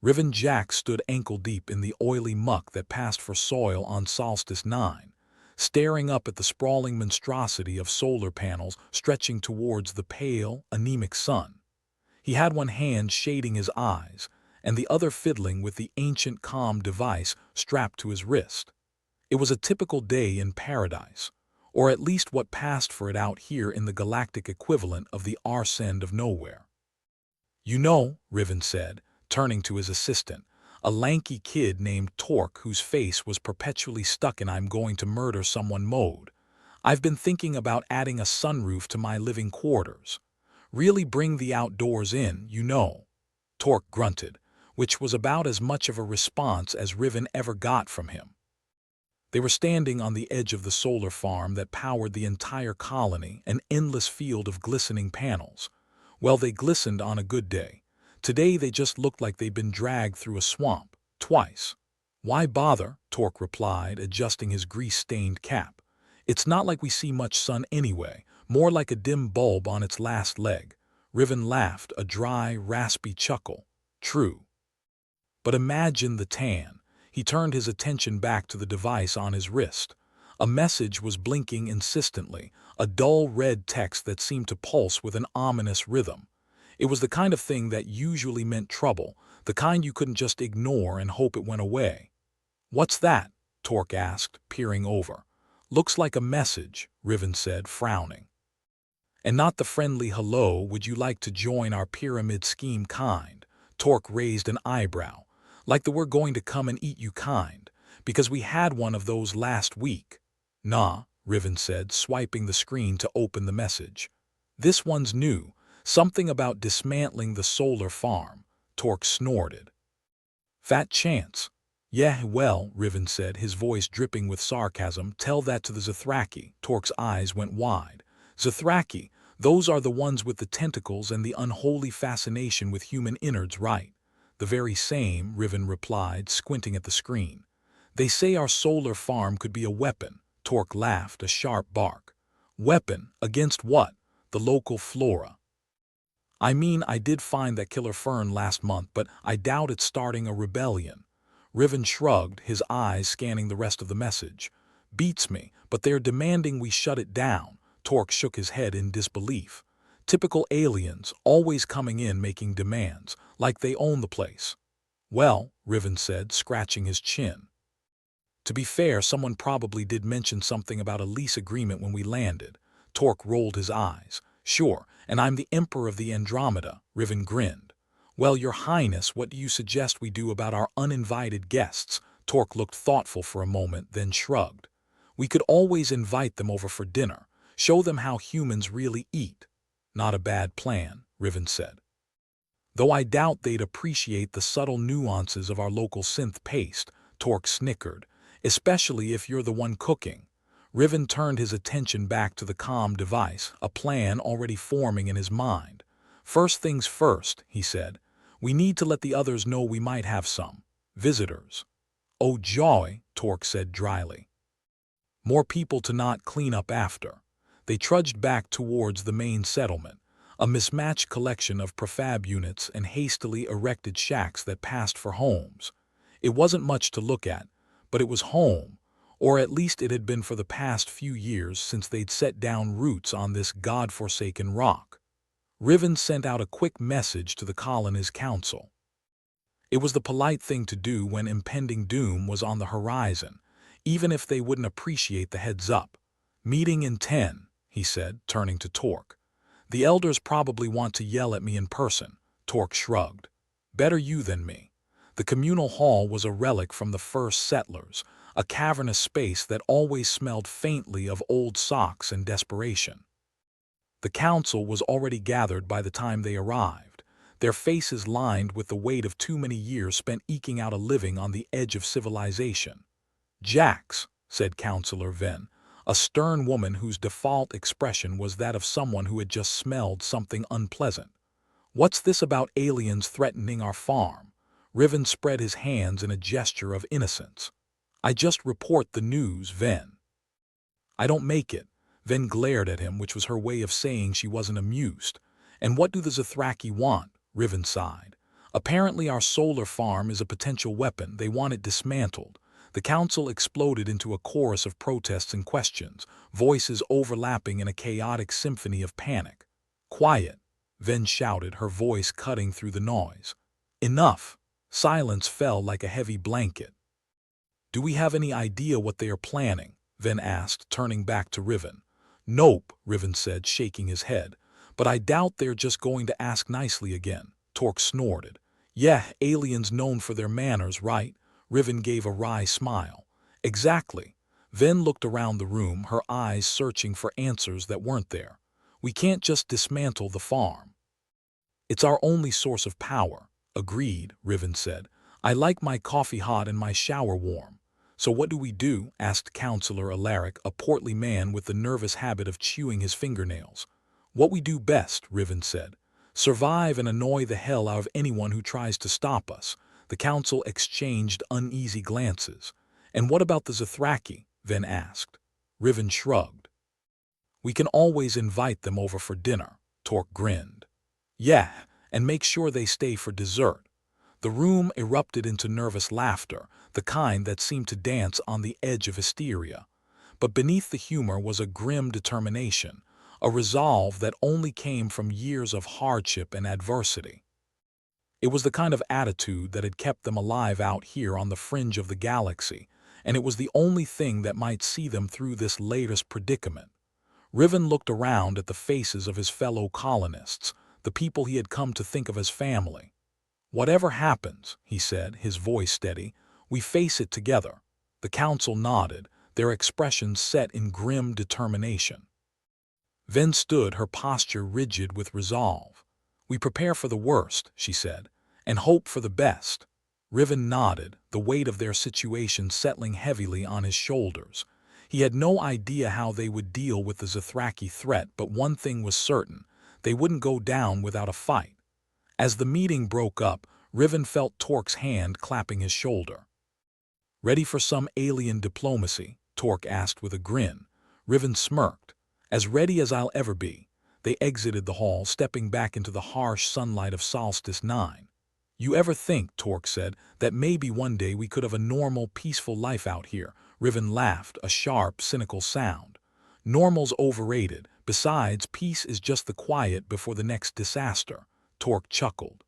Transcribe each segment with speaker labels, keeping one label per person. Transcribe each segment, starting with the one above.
Speaker 1: Riven Jack stood ankle-deep in the oily muck that passed for soil on Solstice 9, staring up at the sprawling monstrosity of solar panels stretching towards the pale, anemic sun. He had one hand shading his eyes, and the other fiddling with the ancient comm device strapped to his wrist. It was a typical day in paradise, or at least what passed for it out here in the galactic equivalent of the arse end of nowhere. "You know," Riven said, turning to his assistant, a lanky kid named Torque whose face was perpetually stuck in "I'm going to murder someone" mode. "I've been thinking about adding a sunroof to my living quarters. Really bring the outdoors in, you know." Torque grunted, which was about as much of a response as Riven ever got from him. They were standing on the edge of the solar farm that powered the entire colony, an endless field of glistening panels. Well, they glistened on a good day. Today they just looked like they'd been dragged through a swamp, twice. "Why bother?" Torque replied, adjusting his grease-stained cap. "It's not like we see much sun anyway, more like a dim bulb on its last leg." Riven laughed, a dry, raspy chuckle. "True. But imagine the tan." He turned his attention back to the device on his wrist. A message was blinking insistently, a dull red text that seemed to pulse with an ominous rhythm. It was the kind of thing that usually meant trouble, the kind you couldn't just ignore and hope it went away. "What's that?" Torque asked, peering over. "Looks like a message," Riven said, frowning. "And not the friendly hello, would you like to join our pyramid scheme kind." Torque raised an eyebrow. "Like the we're going to come and eat you kind, because we had one of those last week." "Nah," Riven said, swiping the screen to open the message. "This one's new, something about dismantling the solar farm." Torque snorted. "Fat chance." "Yeah, well," Riven said, his voice dripping with sarcasm, "tell that to the Zithraki." Torque's eyes went wide. "Zithraki, those are the ones with the tentacles and the unholy fascination with human innards, right?" "The very same," Riven replied, squinting at the screen. "They say our solar farm could be a weapon." Torque laughed, a sharp bark. "Weapon? Against what?" "The local flora." "I mean, I did find that killer fern last month, but I doubt it's starting a rebellion." Riven shrugged, his eyes scanning the rest of the message. "Beats me, but they're demanding we shut it down." Torque shook his head in disbelief. "Typical aliens, always coming in making demands, like they own the place." "Well," Riven said, scratching his chin. "To be fair, someone probably did mention something about a lease agreement when we landed." Torque rolled his eyes. "Sure, and I'm the Emperor of the Andromeda." Riven grinned. "Well, Your Highness, what do you suggest we do about our uninvited guests?" Torque looked thoughtful for a moment, then shrugged. "We could always invite them over for dinner, show them how humans really eat." "Not a bad plan," Riven said. "Though I doubt they'd appreciate the subtle nuances of our local synth paste." Torque snickered. "Especially if you're the one cooking." Riven turned his attention back to the comm device, a plan already forming in his mind. "First things first," he said. "We need to let the others know we might have some visitors." "Oh joy," Torque said dryly. "More people to not clean up after." They trudged back towards the main settlement, a mismatched collection of prefab units and hastily erected shacks that passed for homes. It wasn't much to look at, but it was home, or at least it had been for the past few years since they'd set down roots on this god-forsaken rock. Riven sent out a quick message to the colony's council. It was the polite thing to do when impending doom was on the horizon, even if they wouldn't appreciate the heads-up. "Meeting in 10, he said, turning to Torque. "The elders probably want to yell at me in person." Torque shrugged. "Better you than me." The communal hall was a relic from the first settlers, a cavernous space that always smelled faintly of old socks and desperation. The council was already gathered by the time they arrived, their faces lined with the weight of too many years spent eking out a living on the edge of civilization. "Jax," said Councillor Venn, a stern woman whose default expression was that of someone who had just smelled something unpleasant. "What's this about aliens threatening our farm?" Riven spread his hands in a gesture of innocence. "I just report the news, Venn." "I don't make it." Venn glared at him, which was her way of saying she wasn't amused. "And what do the Zithraki want?" Riven sighed. Apparently our solar farm is a potential weapon. They want it dismantled. The council exploded into a chorus of protests and questions, voices overlapping in a chaotic symphony of panic. "Quiet," Ven shouted, her voice cutting through the noise. "Enough." Silence fell like a heavy blanket. "Do we have any idea what they are planning?" Ven asked, turning back to Riven. "Nope," Riven said, shaking his head. "But I doubt they're just going to ask nicely again." Torque snorted. "Yeah, aliens known for their manners, right?" Riven gave a wry smile. "Exactly." Ven looked around the room, her eyes searching for answers that weren't there. "We can't just dismantle the farm. It's our only source of power." "Agreed," Riven said. "I like my coffee hot and my shower warm." "So what do we do?" asked Counselor Alaric, a portly man with the nervous habit of chewing his fingernails. "What we do best," Riven said. "Survive and annoy the hell out of anyone who tries to stop us." The council exchanged uneasy glances. "And what about the Zithraki?" Ven asked. Riven shrugged. "We can always invite them over for dinner." Torque grinned. "Yeah, and make sure they stay for dessert." The room erupted into nervous laughter, the kind that seemed to dance on the edge of hysteria. But beneath the humor was a grim determination, a resolve that only came from years of hardship and adversity. It was the kind of attitude that had kept them alive out here on the fringe of the galaxy, and it was the only thing that might see them through this latest predicament. Riven looked around at the faces of his fellow colonists, the people he had come to think of as family. "Whatever happens," he said, his voice steady, "we face it together." The council nodded, their expressions set in grim determination. Ven stood, her posture rigid with resolve. "We prepare for the worst," she said, "and hope for the best." Riven nodded, the weight of their situation settling heavily on his shoulders. He had no idea how they would deal with the Zithraki threat, but one thing was certain: they wouldn't go down without a fight. As the meeting broke up, Riven felt Torque's hand clapping his shoulder. "Ready for some alien diplomacy?" Torque asked with a grin. Riven smirked. "As ready as I'll ever be." They exited the hall, stepping back into the harsh sunlight of Solstice 9. "You ever think," Torque said, "that maybe one day we could have a normal, peaceful life out here?" Riven laughed, a sharp, cynical sound. "Normal's overrated. Besides, peace is just the quiet before the next disaster." Torque chuckled.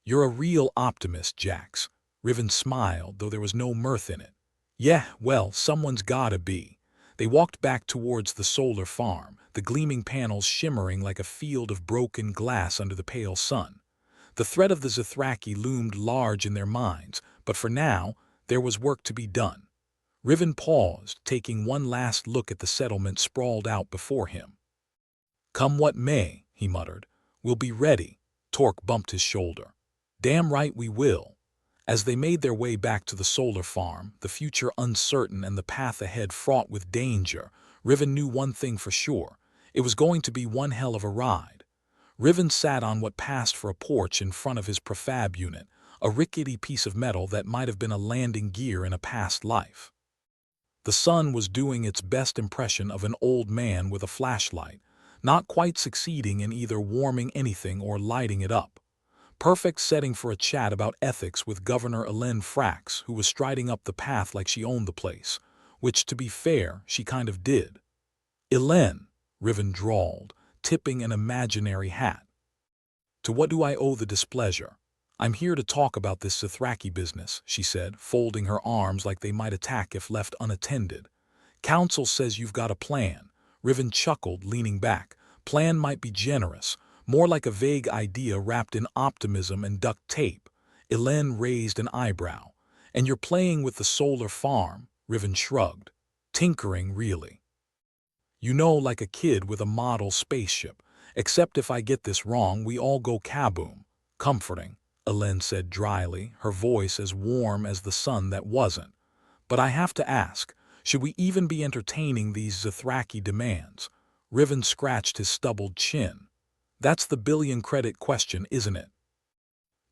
Speaker 1: "You're a real optimist, Jax." Riven smiled, though there was no mirth in it. "Yeah, well, someone's gotta be." They walked back towards the solar farm, the gleaming panels shimmering like a field of broken glass under the pale sun. The threat of the Zithraki loomed large in their minds, but for now, there was work to be done. Riven paused, taking one last look at the settlement sprawled out before him. "Come what may," he muttered, "we'll be ready." Torque bumped his shoulder. "Damn right we will." As they made their way back to the solar farm, the future uncertain and the path ahead fraught with danger, Riven knew one thing for sure: it was going to be one hell of a ride. Riven sat on what passed for a porch in front of his prefab unit, a rickety piece of metal that might have been a landing gear in a past life. The sun was doing its best impression of an old man with a flashlight, not quite succeeding in either warming anything or lighting it up. Perfect setting for a chat about ethics with Governor Elen Frax, who was striding up the path like she owned the place, which, to be fair, she kind of did. "Elen," Riven drawled, tipping an imaginary hat. "To what do I owe the displeasure?" "I'm here to talk about this Zithraki business," she said, folding her arms like they might attack if left unattended. "Council says you've got a plan." Riven chuckled, leaning back. "Plan might be generous, more like a vague idea wrapped in optimism and duct tape." Elen raised an eyebrow. "And you're playing with the solar farm?" Riven shrugged. "Tinkering, really. You know, like a kid with a model spaceship. Except if I get this wrong, we all go kaboom." "Comforting," Elen said dryly, her voice as warm as the sun that wasn't. "But I have to ask, should we even be entertaining these Zithraki demands?" Riven scratched his stubbled chin. "That's the billion-credit question, isn't it?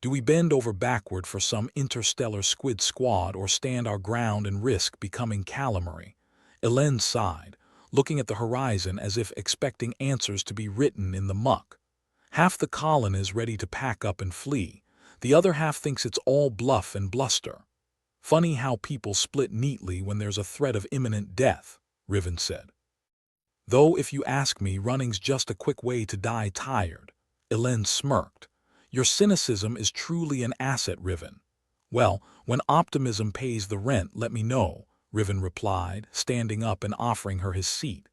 Speaker 1: Do we bend over backward for some interstellar squid squad or stand our ground and risk becoming calamari?" Elen sighed, looking at the horizon as if expecting answers to be written in the muck. "Half the colony is ready to pack up and flee. The other half thinks it's all bluff and bluster. Funny how people split neatly when there's a threat of imminent death, Riven said. Though if you ask me, running's just a quick way to die tired. Elen smirked. Your cynicism is truly an asset, Riven. Well, when optimism pays the rent, let me know, Riven replied, standing up and offering her his seat.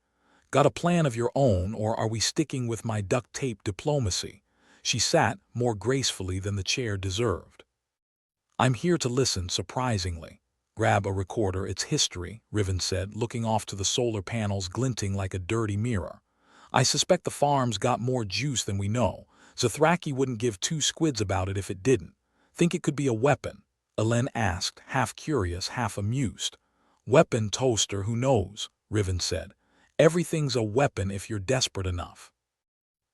Speaker 1: Got a plan of your own, or are we sticking with my duct-tape diplomacy? She sat more gracefully than the chair deserved. I'm here to listen, surprisingly. Grab a recorder, it's history, Riven said, looking off to the solar panels glinting like a dirty mirror. I suspect the farm's got more juice than we know. Zithraki wouldn't give two squids about it if it didn't. Think it could be a weapon? Elen asked, half curious, half amused. Weapon, toaster, who knows, Riven said. Everything's a weapon if you're desperate enough.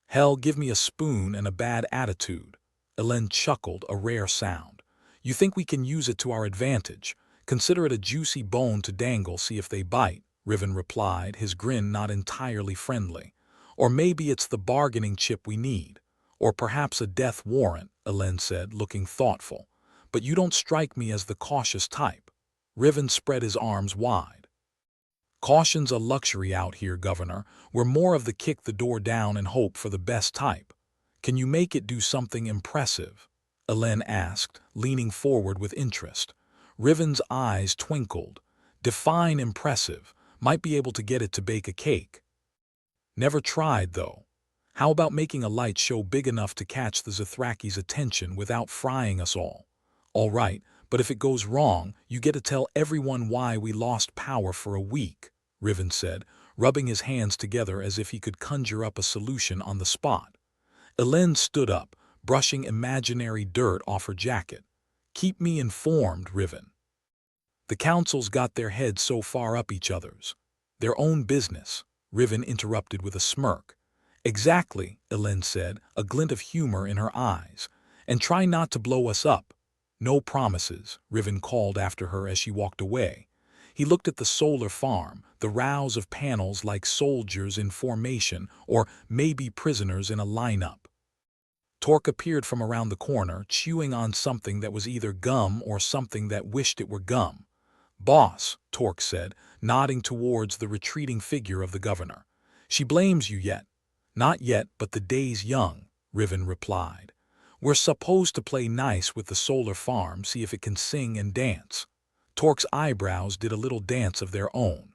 Speaker 1: Hell, give me a spoon and a bad attitude. Elen chuckled, a rare sound. You think we can use it to our advantage? Consider it a juicy bone to dangle, see if they bite, Riven replied, his grin not entirely friendly. Or maybe it's the bargaining chip we need. Or perhaps a death warrant, Elen said, looking thoughtful. But you don't strike me as the cautious type. Riven spread his arms wide. Caution's a luxury out here, Governor. We're more of the kick the door down and hope for the best type. Can you make it do something impressive? Elen asked, leaning forward with interest. Riven's eyes twinkled. Define impressive. Might be able to get it to bake a cake. Never tried, though. How about making a light show big enough to catch the Zithraki's attention without frying us all? All right, but if it goes wrong, you get to tell everyone why we lost power for a week, Riven said, rubbing his hands together as if he could conjure up a solution on the spot. Elen stood up, brushing imaginary dirt off her jacket. Keep me informed, Riven. The council's got their heads so far up each other's. Their own business, Riven interrupted with a smirk. Exactly, Elen said, a glint of humor in her eyes. And try not to blow us up. No promises, Riven called after her as she walked away. He looked at the solar farm, the rows of panels like soldiers in formation or maybe prisoners in a lineup. Torque appeared from around the corner, chewing on something that was either gum or something that wished it were gum. Boss, Torque said, nodding towards the retreating figure of the governor. She blames you yet. Not yet, but the day's young, Riven replied. We're supposed to play nice with the solar farm, see if it can sing and dance. Torque's eyebrows did a little dance of their own.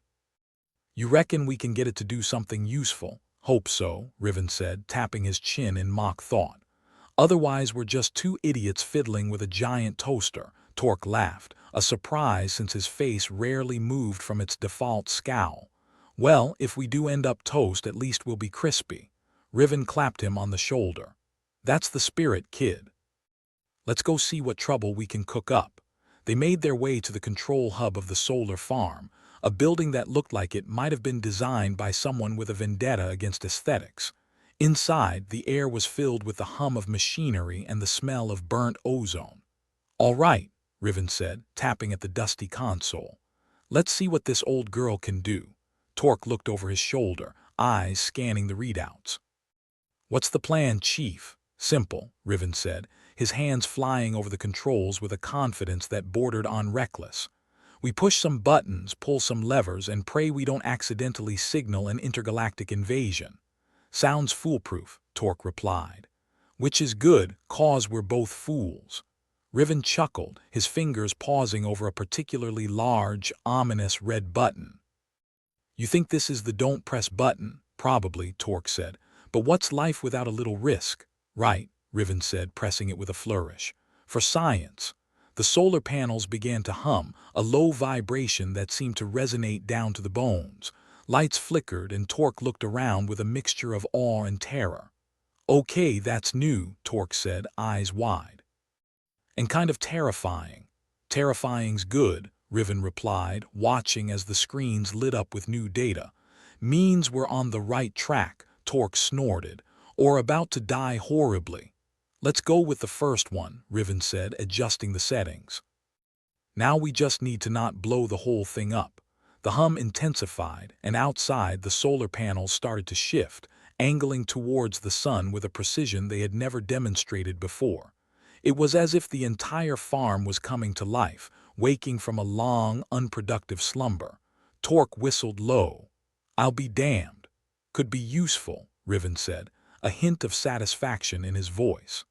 Speaker 1: You reckon we can get it to do something useful? Hope so, Riven said, tapping his chin in mock thought. Otherwise we're just two idiots fiddling with a giant toaster, Torque laughed, a surprise since his face rarely moved from its default scowl. Well, if we do end up toast, at least we'll be crispy. Riven clapped him on the shoulder. That's the spirit, kid. Let's go see what trouble we can cook up. They made their way to the control hub of the solar farm, a building that looked like it might have been designed by someone with a vendetta against aesthetics. Inside, the air was filled with the hum of machinery and the smell of burnt ozone. All right, Riven said, tapping at the dusty console. Let's see what this old girl can do. Torque looked over his shoulder, eyes scanning the readouts. What's the plan, Chief? Simple, Riven said, his hands flying over the controls with a confidence that bordered on reckless. We push some buttons, pull some levers, and pray we don't accidentally signal an intergalactic invasion. Sounds foolproof, Torque replied. Which is good, cause we're both fools. Riven chuckled, his fingers pausing over a particularly large, ominous red button. You think this is the don't press button? Probably, Torque said. But what's life without a little risk? Right, Riven said, pressing it with a flourish. For science. The solar panels began to hum, a low vibration that seemed to resonate down to the bones. Lights flickered and Torque looked around with a mixture of awe and terror. Okay, that's new, Torque said, eyes wide. And kind of terrifying. Terrifying's good, Riven replied, watching as the screens lit up with new data. Means we're on the right track, Torque snorted, or about to die horribly. Let's go with the first one, Riven said, adjusting the settings. Now we just need to not blow the whole thing up. The hum intensified, and outside the solar panels started to shift, angling towards the sun with a precision they had never demonstrated before. It was as if the entire farm was coming to life, waking from a long, unproductive slumber. Torque whistled low. "I'll be damned." "Could be useful," Riven said, a hint of satisfaction in his voice.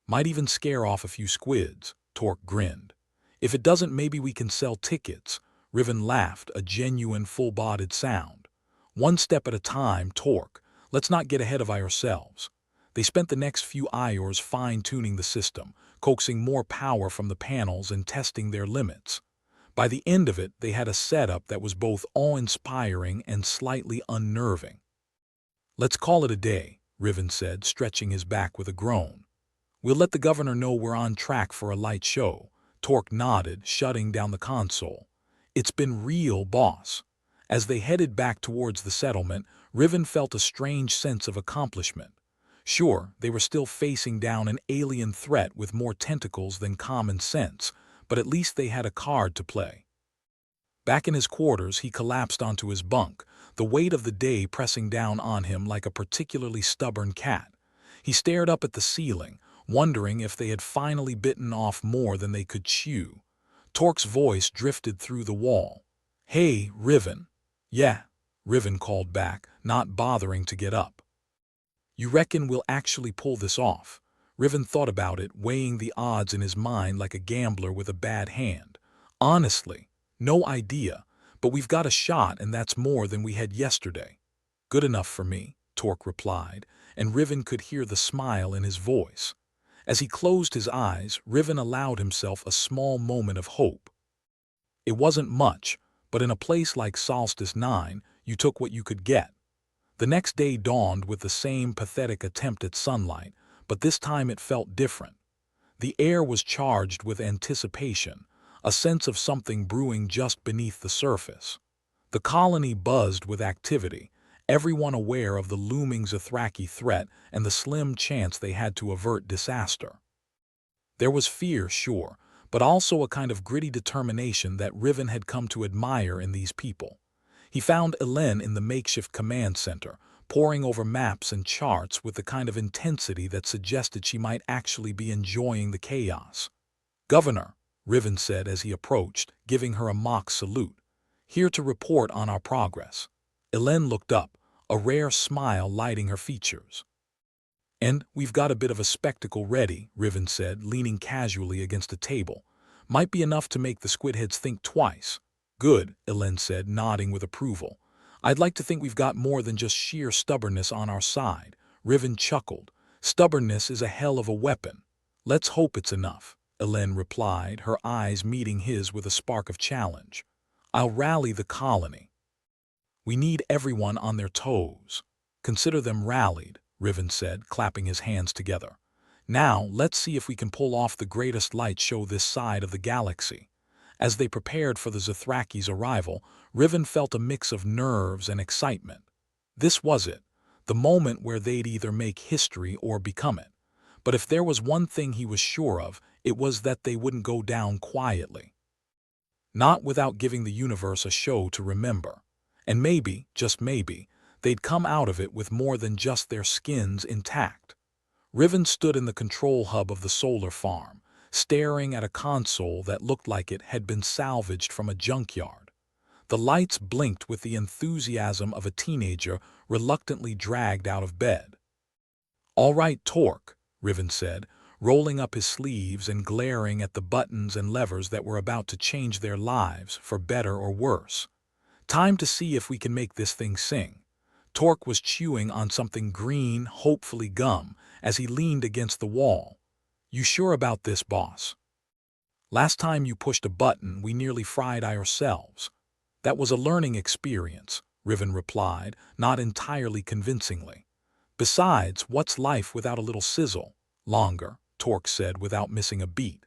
Speaker 1: "Might even scare off a few squids," Torque grinned. "If it doesn't, maybe we can sell tickets." Riven laughed, a genuine full-bodied sound. "One step at a time, Torque. Let's not get ahead of ourselves." They spent the next few hours fine-tuning the system, coaxing more power from the panels and testing their limits. By the end of it, they had a setup that was both awe-inspiring and slightly unnerving. "Let's call it a day," Riven said, stretching his back with a groan. "We'll let the governor know we're on track for a light show." Torque nodded, shutting down the console. "It's been real, boss." As they headed back towards the settlement, Riven felt a strange sense of accomplishment. Sure, they were still facing down an alien threat with more tentacles than common sense, but at least they had a card to play. Back in his quarters, he collapsed onto his bunk, the weight of the day pressing down on him like a particularly stubborn cat. He stared up at the ceiling, wondering if they had finally bitten off more than they could chew. Torque's voice drifted through the wall. "Hey, Riven." "Yeah," Riven called back, not bothering to get up. "You reckon we'll actually pull this off?" Riven thought about it, weighing the odds in his mind like a gambler with a bad hand. "Honestly, no idea, but we've got a shot, and that's more than we had yesterday." "Good enough for me," Torque replied, and Riven could hear the smile in his voice. As he closed his eyes, Riven allowed himself a small moment of hope. It wasn't much, but in a place like Solstice 9, you took what you could get. The next day dawned with the same pathetic attempt at sunlight, but this time it felt different. The air was charged with anticipation, a sense of something brewing just beneath the surface. The colony buzzed with activity, everyone aware of the looming Zithraki threat and the slim chance they had to avert disaster. There was fear, sure, but also a kind of gritty determination that Riven had come to admire in these people. He found Elen in the makeshift command center, poring over maps and charts with the kind of intensity that suggested she might actually be enjoying the chaos. "Governor," Riven said as he approached, giving her a mock salute. "Here to report on our progress." Elen looked up, a rare smile lighting her features. "And we've got a bit of a spectacle ready," Riven said, leaning casually against a table. "Might be enough to make the squidheads think twice." "Good," Elen said, nodding with approval. "I'd like to think we've got more than just sheer stubbornness on our side." Riven chuckled. "Stubbornness is a hell of a weapon." "Let's hope it's enough," Elen replied, her eyes meeting his with a spark of challenge. "I'll rally the colony." "We need everyone on their toes." "Consider them rallied," Riven said, clapping his hands together. "Now, let's see if we can pull off the greatest light show this side of the galaxy." As they prepared for the Zithraki's arrival, Riven felt a mix of nerves and excitement. This was it, the moment where they'd either make history or become it. But if there was one thing he was sure of, it was that they wouldn't go down quietly. Not without giving the universe a show to remember. And maybe, just maybe, they'd come out of it with more than just their skins intact. Riven stood in the control hub of the solar farm, staring at a console that looked like it had been salvaged from a junkyard. The lights blinked with the enthusiasm of a teenager reluctantly dragged out of bed. "All right, Torque," Riven said, rolling up his sleeves and glaring at the buttons and levers that were about to change their lives for better or worse. "Time to see if we can make this thing sing." Torque was chewing on something green, hopefully gum, as he leaned against the wall. "You sure about this, boss?" "Last time you pushed a button, we nearly fried ourselves." "That was a learning experience," Riven replied, not entirely convincingly. "Besides, what's life without a little sizzle?" "Longer," Torque said without missing a beat.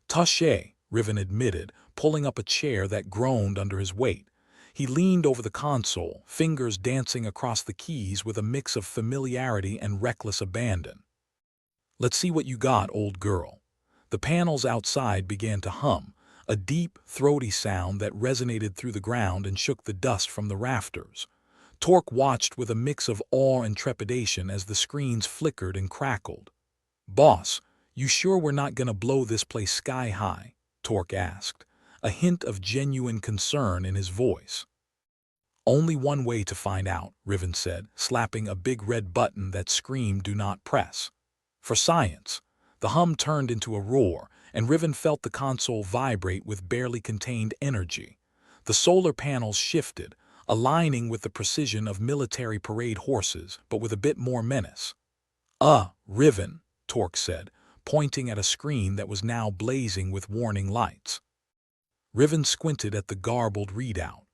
Speaker 1: "Touché," Riven admitted, pulling up a chair that groaned under his weight. He leaned over the console, fingers dancing across the keys with a mix of familiarity and reckless abandon. "Let's see what you got, old girl." The panels outside began to hum, a deep, throaty sound that resonated through the ground and shook the dust from the rafters. Torque watched with a mix of awe and trepidation as the screens flickered and crackled. "Boss, "You sure we're not gonna blow this place sky high?" Torque asked, a hint of genuine concern in his voice. "Only one way to find out," Riven said, slapping a big red button that screamed "Do not press." For science. The hum turned into a roar, and Riven felt the console vibrate with barely contained energy. The solar panels shifted, aligning with the precision of military parade horses, but with a bit more menace. Riven," Torque said, pointing at a screen that was now blazing with warning lights. Riven squinted at the garbled readout.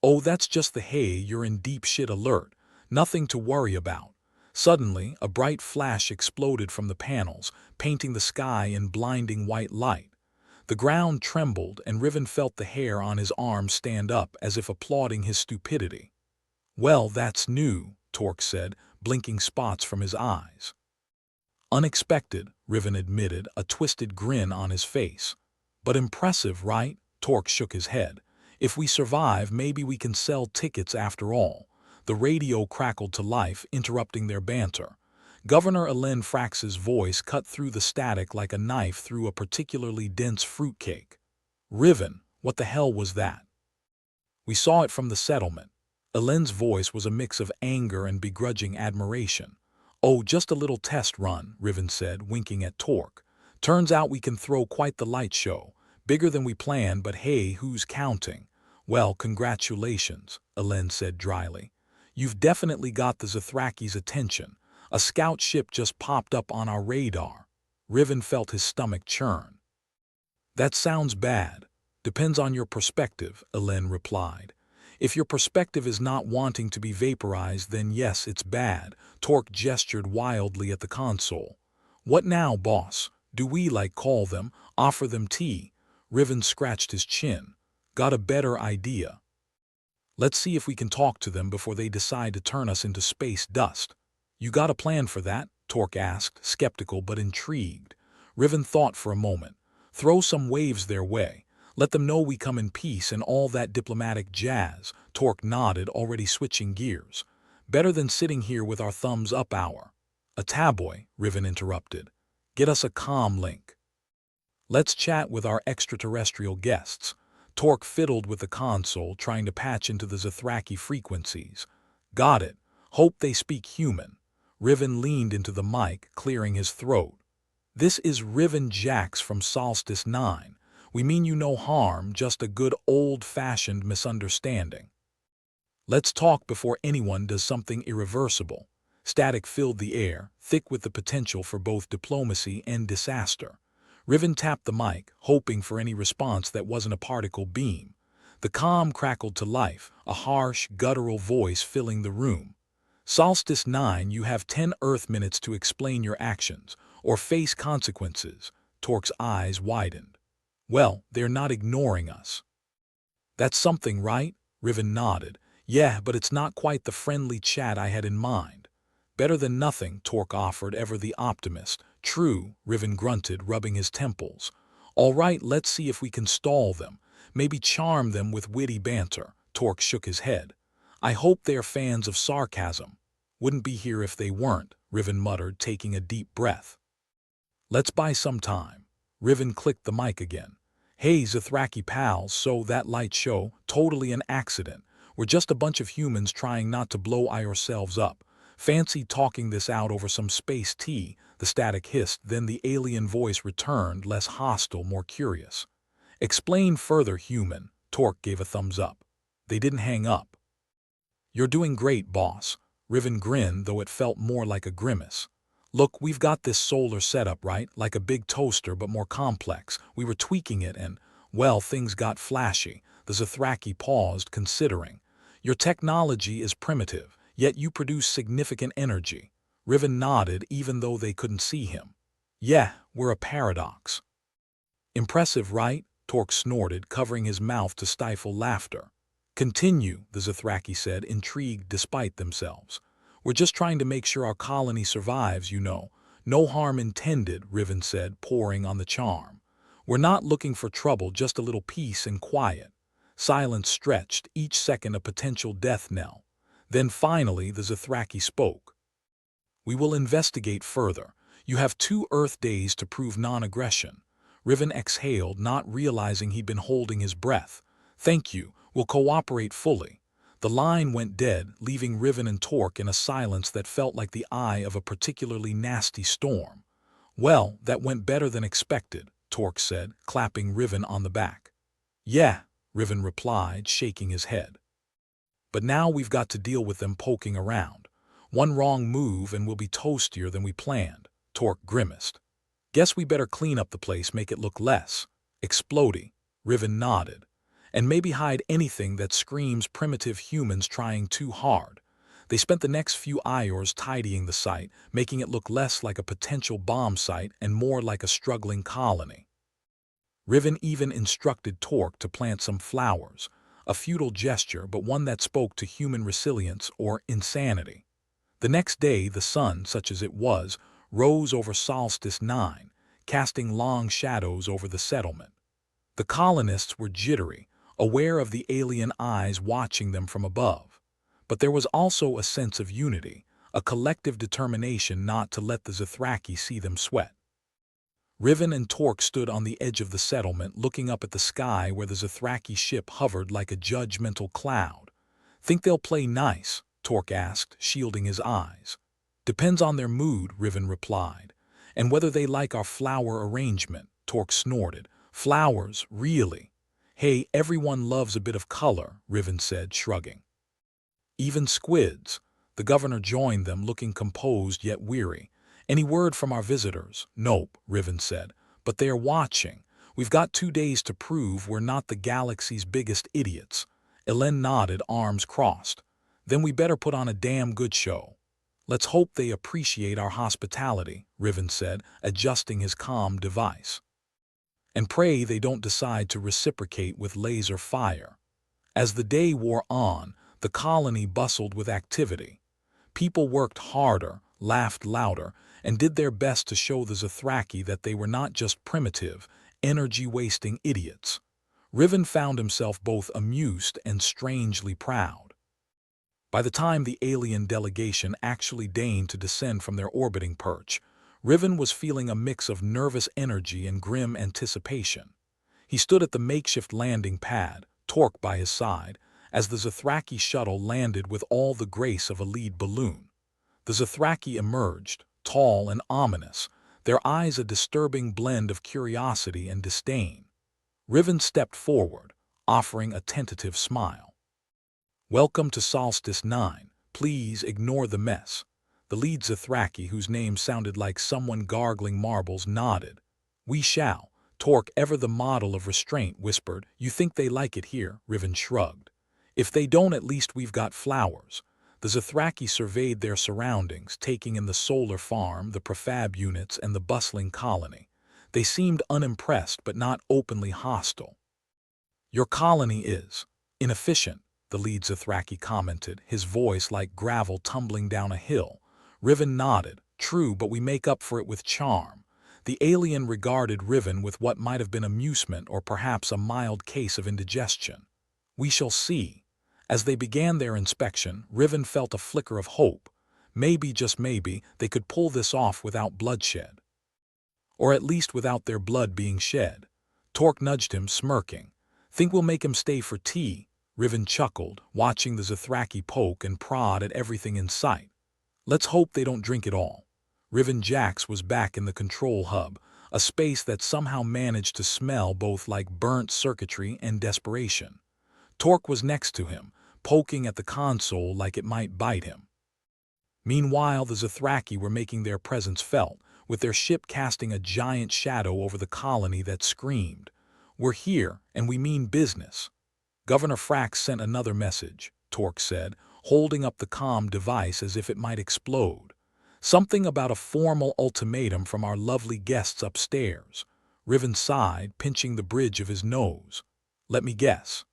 Speaker 1: "Oh, that's just the hey, you're in deep shit alert. Nothing to worry about." Suddenly, a bright flash exploded from the panels, painting the sky in blinding white light. The ground trembled, and Riven felt the hair on his arm stand up as if applauding his stupidity. "Well, that's new," Torque said, blinking spots from his eyes. "Unexpected," Riven admitted, a twisted grin on his face. "But impressive, right?" Torque shook his head. "If we survive, maybe we can sell tickets after all." The radio crackled to life, interrupting their banter. Governor Alen Frax's voice cut through the static like a knife through a particularly dense fruitcake. "Riven, what the hell was that?" "We saw it from the settlement." Alen's voice was a mix of anger and begrudging admiration. "Oh, just a little test run," Riven said, winking at Torque. "Turns out we can throw quite the light show. Bigger than we planned, but hey, who's counting?" "Well, congratulations," Alen said dryly. "You've definitely got the Zathraki's attention. A scout ship just popped up on our radar." Riven felt his stomach churn. "That sounds bad." "Depends on your perspective," Alen replied. "If your perspective is not wanting to be vaporized, then yes, it's bad." Torque gestured wildly at the console. "What now, boss? Do we, call them, offer them tea?" Riven scratched his chin. "Got a better idea. Let's see if we can talk to them before they decide to turn us into space dust." "You got a plan for that?" Torque asked, skeptical but intrigued. Riven thought for a moment. "Throw some waves their way. Let them know we come in peace and all that diplomatic jazz." Torque nodded, already switching gears. "Better than sitting here with our thumbs up our—" "A taboy," Riven interrupted. "Get us a comm link. Let's chat with our extraterrestrial guests." Torque fiddled with the console, trying to patch into the Zathraki frequencies. "Got it. Hope they speak human." Riven leaned into the mic, clearing his throat. "This is Riven Jax from Solstice 9. We mean you no harm, just a good old-fashioned misunderstanding. Let's talk before anyone does something irreversible." Static filled the air, thick with the potential for both diplomacy and disaster. Riven tapped the mic, hoping for any response that wasn't a particle beam. The comm crackled to life, a harsh, guttural voice filling the room. "Solstice 9, you have 10 Earth minutes to explain your actions, or face consequences." Torque's eyes widened. "Well, they're not ignoring us." "That's something, right?" Riven nodded. "Yeah, but it's not quite the friendly chat I had in mind." "Better than nothing," Torque offered, ever the optimist. "True," Riven grunted, rubbing his temples. "All right, let's see if we can stall them. Maybe charm them with witty banter." Torque shook his head. "I hope they're fans of sarcasm." "Wouldn't be here if they weren't," Riven muttered, taking a deep breath. "Let's buy some time." Riven clicked the mic again. "Hey, Zathraki pals, so that light show, totally an accident. We're just a bunch of humans trying not to blow ourselves up. Fancy talking this out over some space tea." The static hissed, then the alien voice returned, less hostile, more curious. "Explain further, human." Torque gave a thumbs up. They didn't hang up. "You're doing great, boss." Riven grinned, though it felt more like a grimace. "Look, we've got this solar setup, right? Like a big toaster, but more complex. We were tweaking it and, well, things got flashy." The Zathraki paused, considering. "Your technology is primitive, yet you produce significant energy." Riven nodded, even though they couldn't see him. "Yeah, we're a paradox." "Impressive, right?" Torque snorted, covering his mouth to stifle laughter. "Continue," the Zathraki said, intrigued despite themselves. "We're just trying to make sure our colony survives, you know." "No harm intended," Riven said, pouring on the charm. "We're not looking for trouble, just a little peace and quiet." Silence stretched, each second a potential death knell. Then finally the Zathraki spoke. "We will investigate further. You have 2 Earth days to prove non-aggression. Riven exhaled, not realizing he'd been holding his breath. Thank you, we'll cooperate fully. The line went dead, leaving Riven and Torque in a silence that felt like the eye of a particularly nasty storm. Well, that went better than expected, Torque said, clapping Riven on the back. Yeah, Riven replied, shaking his head. But now we've got to deal with them poking around. One wrong move and we'll be toastier than we planned, Torque grimaced. Guess we better clean up the place, make it look less explodey, Riven nodded. And maybe hide anything that screams primitive humans trying too hard. They spent the next few hours tidying the site, making it look less like a potential bomb site and more like a struggling colony. Riven even instructed Torque to plant some flowers, a futile gesture but one that spoke to human resilience or insanity. The next day, the sun, such as it was, rose over Solstice 9, casting long shadows over the settlement. The colonists were jittery, aware of the alien eyes watching them from above. But there was also a sense of unity, a collective determination not to let the Zithraki see them sweat. Riven and Torque stood on the edge of the settlement, looking up at the sky where the Zithraki ship hovered like a judgmental cloud. Think they'll play nice? Torque asked, shielding his eyes. Depends on their mood, Riven replied. And whether they like our flower arrangement, Torque snorted. Flowers, really? Hey, everyone loves a bit of color, Riven said, shrugging. Even squids. The governor joined them, looking composed yet weary. Any word from our visitors? Nope, Riven said. But they are watching. We've got 2 days to prove we're not the galaxy's biggest idiots. Elen nodded, arms crossed. Then we better put on a damn good show. Let's hope they appreciate our hospitality, Riven said, adjusting his comm device. And pray they don't decide to reciprocate with laser fire. As the day wore on, the colony bustled with activity. People worked harder, laughed louder, and did their best to show the Zithraki that they were not just primitive, energy-wasting idiots. Riven found himself both amused and strangely proud. By the time the alien delegation actually deigned to descend from their orbiting perch, Riven was feeling a mix of nervous energy and grim anticipation. He stood at the makeshift landing pad, Torque by his side, as the Zithraki shuttle landed with all the grace of a lead balloon. The Zithraki emerged, tall and ominous, their eyes a disturbing blend of curiosity and disdain. Riven stepped forward, offering a tentative smile. Welcome to Solstice 9. Please ignore the mess. The lead Zithraki, whose name sounded like someone gargling marbles, nodded. We shall. Torque, ever the model of restraint, whispered. You think they like it here? Riven shrugged. If they don't, at least we've got flowers. The Zithraki surveyed their surroundings, taking in the solar farm, the prefab units, and the bustling colony. They seemed unimpressed but not openly hostile. Your colony is inefficient, the lead Zithraki commented, his voice like gravel tumbling down a hill. Riven nodded. True, but we make up for it with charm. The alien regarded Riven with what might have been amusement or perhaps a mild case of indigestion. We shall see. As they began their inspection, Riven felt a flicker of hope. Maybe, just maybe, they could pull this off without bloodshed. Or at least without their blood being shed. Torque nudged him, smirking. Think we'll make him stay for tea? Riven chuckled, watching the Zithraki poke and prod at everything in sight. Let's hope they don't drink it all. Riven Jax was back in the control hub, a space that somehow managed to smell both like burnt circuitry and desperation. Torque was next to him, poking at the console like it might bite him. Meanwhile, the Zithraki were making their presence felt, with their ship casting a giant shadow over the colony that screamed, "We're here, and we mean business." Governor Frax sent another message, Torque said, holding up the comm device as if it might explode. Something about a formal ultimatum from our lovely guests upstairs. Riven sighed, pinching the bridge of his nose. Let me guess.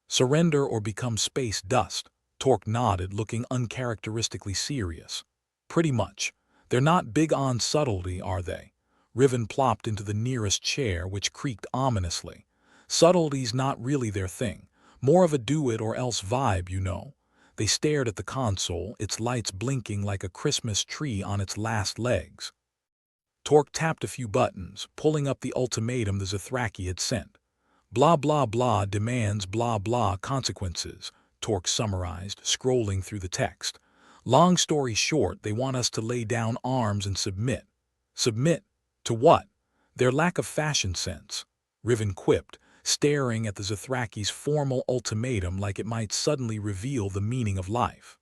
Speaker 1: Surrender or become space dust, Torque nodded, looking uncharacteristically serious. Pretty much. They're not big on subtlety, are they? Riven plopped into the nearest chair, which creaked ominously. Subtlety's not really their thing. More of a do-it-or-else vibe, you know. They stared at the console, its lights blinking like a Christmas tree on its last legs. Torque tapped a few buttons, pulling up the ultimatum the Zithraki had sent. Blah blah blah demands blah blah consequences, Torque summarized, scrolling through the text. Long story short, they want us to lay down arms and submit. Submit? To what? Their lack of fashion sense, Riven quipped, staring at the Zithraki's formal ultimatum like it might suddenly reveal the meaning of life.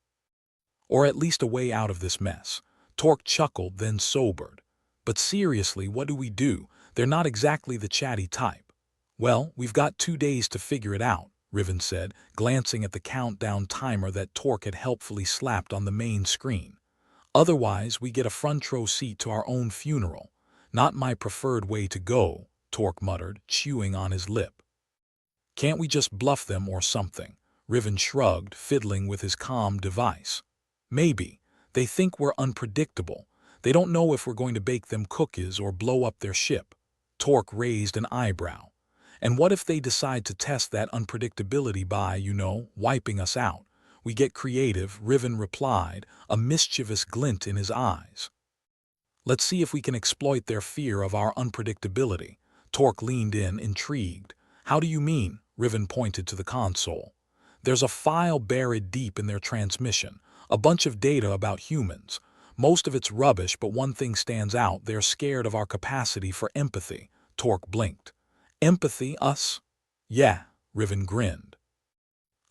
Speaker 1: Or at least a way out of this mess. Torque chuckled, then sobered. But seriously, what do we do? They're not exactly the chatty type. Well, we've got 2 days to figure it out, Riven said, glancing at the countdown timer that Torque had helpfully slapped on the main screen. Otherwise, we get a front row seat to our own funeral. Not my preferred way to go, Torque muttered, chewing on his lip. Can't we just bluff them or something? Riven shrugged, fiddling with his comm device. Maybe. They think we're unpredictable. They don't know if we're going to bake them cookies or blow up their ship. Torque raised an eyebrow. And what if they decide to test that unpredictability by, wiping us out? We get creative, Riven replied, a mischievous glint in his eyes. Let's see if we can exploit their fear of our unpredictability. Torque leaned in, intrigued. How do you mean? Riven pointed to the console. There's a file buried deep in their transmission, a bunch of data about humans. Most of it's rubbish, but one thing stands out. They're scared of our capacity for empathy. Torque blinked. Empathy, us? Yeah, Riven grinned.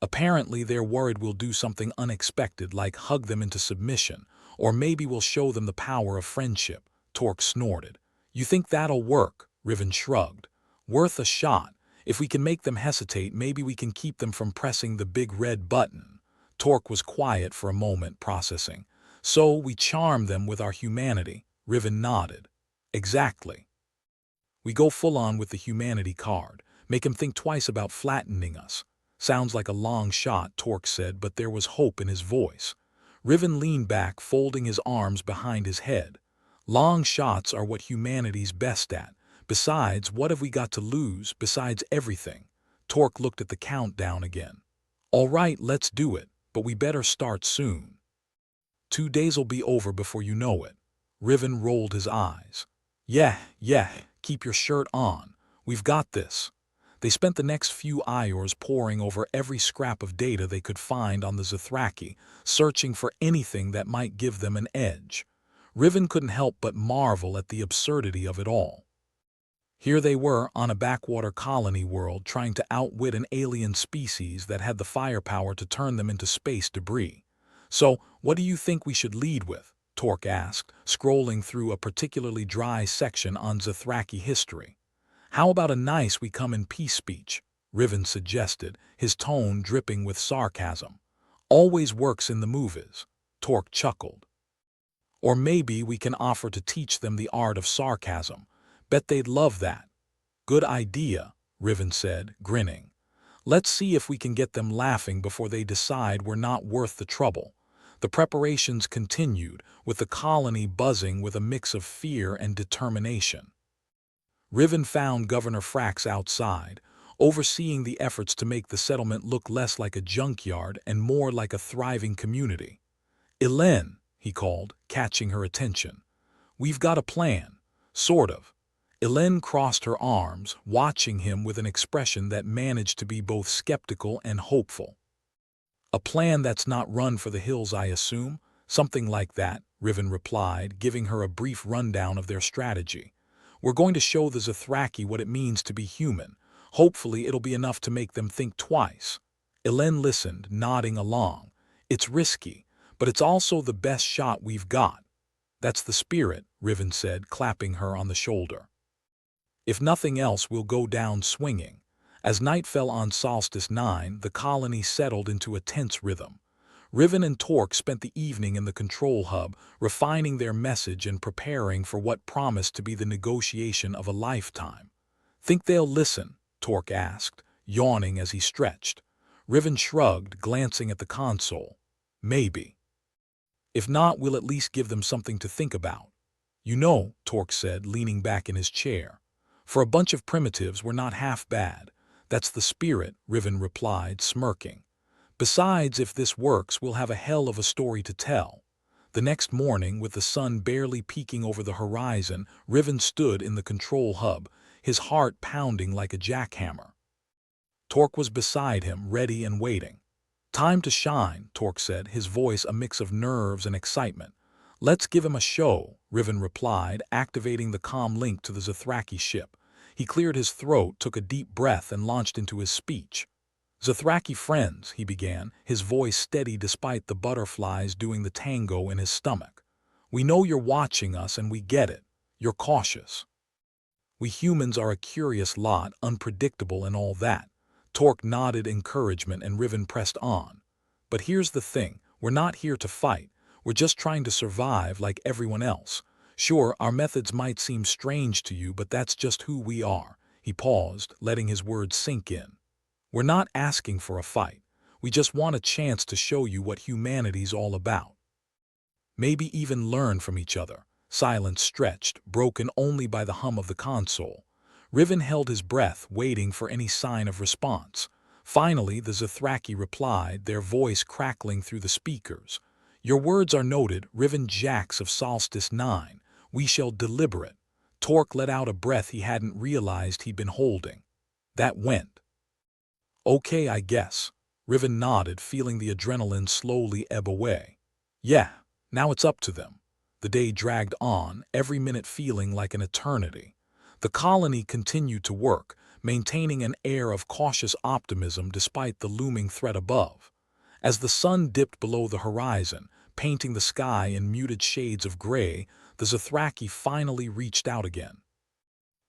Speaker 1: Apparently, they're worried we'll do something unexpected, like hug them into submission, or maybe we'll show them the power of friendship. Torque snorted. You think that'll work? Riven shrugged. Worth a shot. If we can make them hesitate, maybe we can keep them from pressing the big red button. Torque was quiet for a moment, processing. So we charm them with our humanity. Riven nodded. Exactly. We go full on with the humanity card. Make him think twice about flattening us. Sounds like a long shot, Torque said, but there was hope in his voice. Riven leaned back, folding his arms behind his head. Long shots are what humanity's best at. Besides, what have we got to lose, besides everything? Torque looked at the countdown again. All right, let's do it, but we better start soon. 2 days'll be over before you know it. Riven rolled his eyes. Yeah, keep your shirt on. We've got this. They spent the next few hours poring over every scrap of data they could find on the Zithraki, searching for anything that might give them an edge. Riven couldn't help but marvel at the absurdity of it all. Here they were on a backwater colony world trying to outwit an alien species that had the firepower to turn them into space debris. So, what do you think we should lead with? Torque asked, scrolling through a particularly dry section on Zithraki history. How about a nice we come in peace speech? Riven suggested, his tone dripping with sarcasm. Always works in the movies. Torque chuckled. Or maybe we can offer to teach them the art of sarcasm. Bet they'd love that. Good idea, Riven said, grinning. Let's see if we can get them laughing before they decide we're not worth the trouble. The preparations continued, with the colony buzzing with a mix of fear and determination. Riven found Governor Frax outside, overseeing the efforts to make the settlement look less like a junkyard and more like a thriving community. Elen, he called, catching her attention. We've got a plan. Sort of. Elen crossed her arms, watching him with an expression that managed to be both skeptical and hopeful. A plan that's not run for the hills, I assume? Something like that, Riven replied, giving her a brief rundown of their strategy. We're going to show the Zithraki what it means to be human. Hopefully it'll be enough to make them think twice. Elen listened, nodding along. It's risky, but it's also the best shot we've got. That's the spirit, Riven said, clapping her on the shoulder. If nothing else, we'll go down swinging. As night fell on Solstice 9, the colony settled into a tense rhythm. Riven and Torque spent the evening in the control hub, refining their message and preparing for what promised to be the negotiation of a lifetime. Think they'll listen? Torque asked, yawning as he stretched. Riven shrugged, glancing at the console. Maybe. If not, we'll at least give them something to think about. Torque said, leaning back in his chair. For a bunch of primitives, we're not half bad. That's the spirit, Riven replied, smirking. Besides, if this works, we'll have a hell of a story to tell. The next morning, with the sun barely peeking over the horizon, Riven stood in the control hub, his heart pounding like a jackhammer. Torque was beside him, ready and waiting. "Time to shine," Torque said, his voice a mix of nerves and excitement. "Let's give him a show," Riven replied, activating the comm link to the Zithraki ship. He cleared his throat, took a deep breath, and launched into his speech. "Zithraki friends," he began, his voice steady despite the butterflies doing the tango in his stomach. "We know you're watching us and we get it. You're cautious. We humans are a curious lot, unpredictable and all that." Torque nodded encouragement and Riven pressed on. "But here's the thing, we're not here to fight. We're just trying to survive like everyone else. Sure, our methods might seem strange to you, but that's just who we are." He paused, letting his words sink in. "We're not asking for a fight. We just want a chance to show you what humanity's all about. Maybe even learn from each other." Silence stretched, broken only by the hum of the console. Riven held his breath, waiting for any sign of response. Finally, the Zithraki replied, their voice crackling through the speakers. "Your words are noted, Riven Jax of Solstice 9. We shall deliver it." Torque let out a breath he hadn't realized he'd been holding. "That went okay, I guess." Riven nodded, feeling the adrenaline slowly ebb away. "Yeah, now it's up to them." The day dragged on, every minute feeling like an eternity. The colony continued to work, maintaining an air of cautious optimism despite the looming threat above. As the sun dipped below the horizon, painting the sky in muted shades of gray, the Zithraki finally reached out again.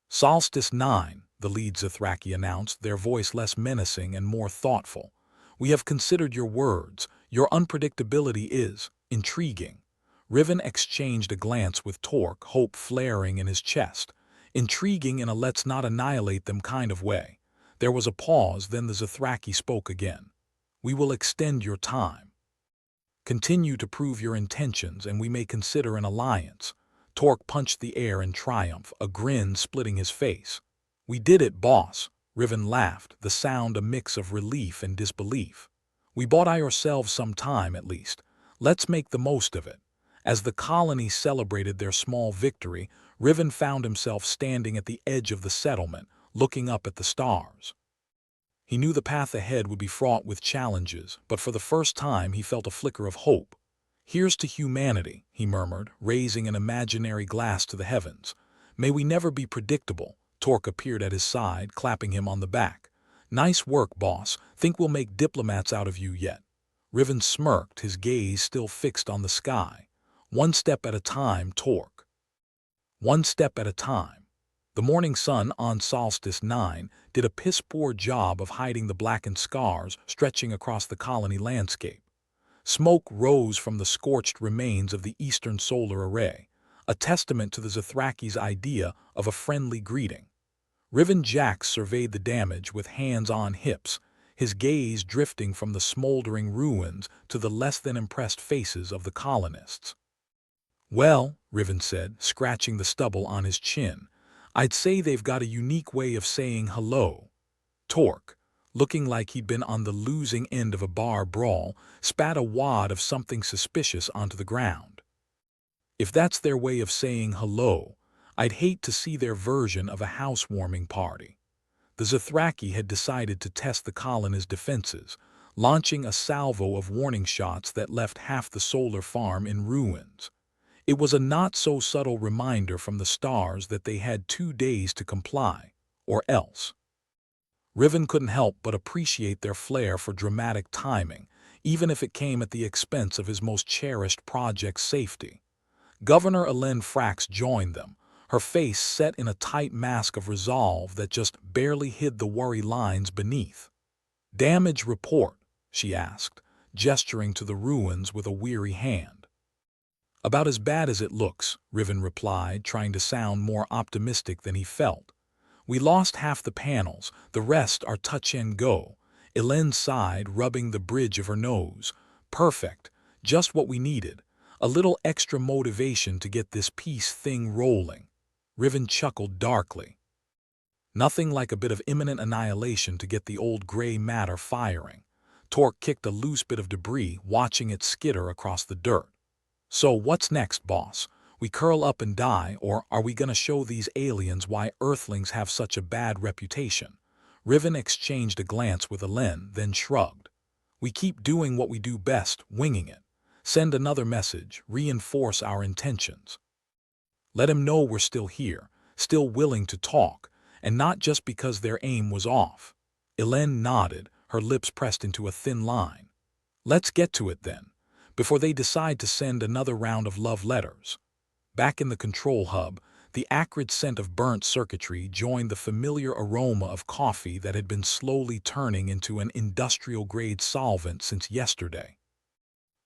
Speaker 1: "Solstice 9, the lead Zithraki announced, their voice less menacing and more thoughtful. "We have considered your words. Your unpredictability is intriguing." Riven exchanged a glance with Torque, hope flaring in his chest. Intriguing in a let's not annihilate them kind of way. There was a pause, then the Zithraki spoke again. "We will extend your time. Continue to prove your intentions and we may consider an alliance." Torque punched the air in triumph, a grin splitting his face. "We did it, boss." Riven laughed, the sound a mix of relief and disbelief. "We bought ourselves some time at least. Let's make the most of it." As the colony celebrated their small victory, Riven found himself standing at the edge of the settlement, looking up at the stars. He knew the path ahead would be fraught with challenges, but for the first time he felt a flicker of hope. "Here's to humanity," he murmured, raising an imaginary glass to the heavens. "May we never be predictable." Torque appeared at his side, clapping him on the back. "Nice work, boss. Think we'll make diplomats out of you yet." Riven smirked, his gaze still fixed on the sky. "One step at a time, Torque. One step at a time." The morning sun on Solstice 9 did a piss-poor job of hiding the blackened scars stretching across the colony landscape. Smoke rose from the scorched remains of the eastern solar array, a testament to the Zithraki's idea of a friendly greeting. Riven Jax surveyed the damage with hands on hips, his gaze drifting from the smoldering ruins to the less than impressed faces of the colonists. "Well," Riven said, scratching the stubble on his chin, "I'd say they've got a unique way of saying hello." Torque, looking like he'd been on the losing end of a bar brawl, spat a wad of something suspicious onto the ground. "If that's their way of saying hello, I'd hate to see their version of a housewarming party." The Zithraki had decided to test the colony's defenses, launching a salvo of warning shots that left half the solar farm in ruins. It was a not-so-subtle reminder from the stars that they had 2 days to comply, or else. Riven couldn't help but appreciate their flair for dramatic timing, even if it came at the expense of his most cherished project's safety. Governor Elen Frax joined them, her face set in a tight mask of resolve that just barely hid the worry lines beneath. "Damage report?" she asked, gesturing to the ruins with a weary hand. "About as bad as it looks," Riven replied, trying to sound more optimistic than he felt. "We lost half the panels, the rest are touch and go." Elen sighed, rubbing the bridge of her nose. "Perfect, just what we needed. A little extra motivation to get this peace thing rolling." Riven chuckled darkly. Nothing like a bit of imminent annihilation to get the old gray matter firing. Torque kicked a loose bit of debris, watching it skitter across the dirt. So what's next, boss? We curl up and die, or are we gonna show these aliens why Earthlings have such a bad reputation? Riven exchanged a glance with Elen, then shrugged. We keep doing what we do best, winging it. Send another message, reinforce our intentions. Let him know we're still here, still willing to talk, and not just because their aim was off. Elen nodded, her lips pressed into a thin line. Let's get to it then, before they decide to send another round of love letters. Back in the control hub, the acrid scent of burnt circuitry joined the familiar aroma of coffee that had been slowly turning into an industrial-grade solvent since yesterday.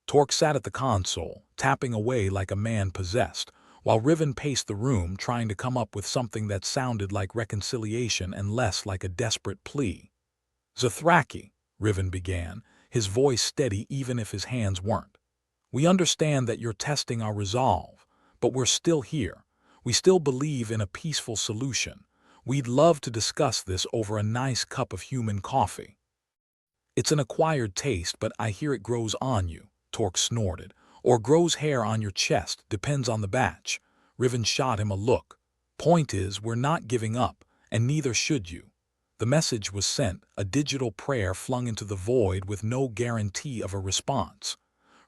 Speaker 1: Torque sat at the console, tapping away like a man possessed, while Riven paced the room trying to come up with something that sounded like reconciliation and less like a desperate plea. Zithraki, Riven began, his voice steady even if his hands weren't. We understand that you're testing our resolve, but we're still here. We still believe in a peaceful solution. We'd love to discuss this over a nice cup of human coffee. It's an acquired taste, but I hear it grows on you, Torque snorted. Or grows hair on your chest, depends on the batch. Riven shot him a look. Point is, we're not giving up, and neither should you. The message was sent, a digital prayer flung into the void with no guarantee of a response.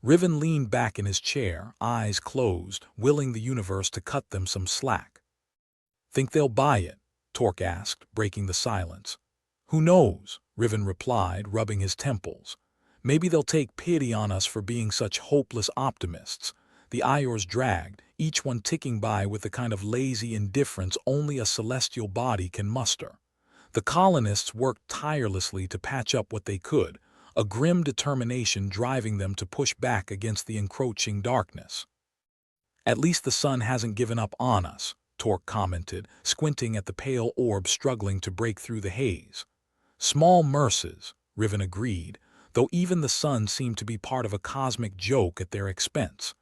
Speaker 1: Riven leaned back in his chair, eyes closed, willing the universe to cut them some slack. Think they'll buy it? Torque asked, breaking the silence. Who knows? Riven replied, rubbing his temples. Maybe they'll take pity on us for being such hopeless optimists. The Iors dragged, each one ticking by with the kind of lazy indifference only a celestial body can muster. The colonists worked tirelessly to patch up what they could, a grim determination driving them to push back against the encroaching darkness. At least the sun hasn't given up on us, Torque commented, squinting at the pale orb struggling to break through the haze. Small mercies, Riven agreed, though even the sun seemed to be part of a cosmic joke at their expense.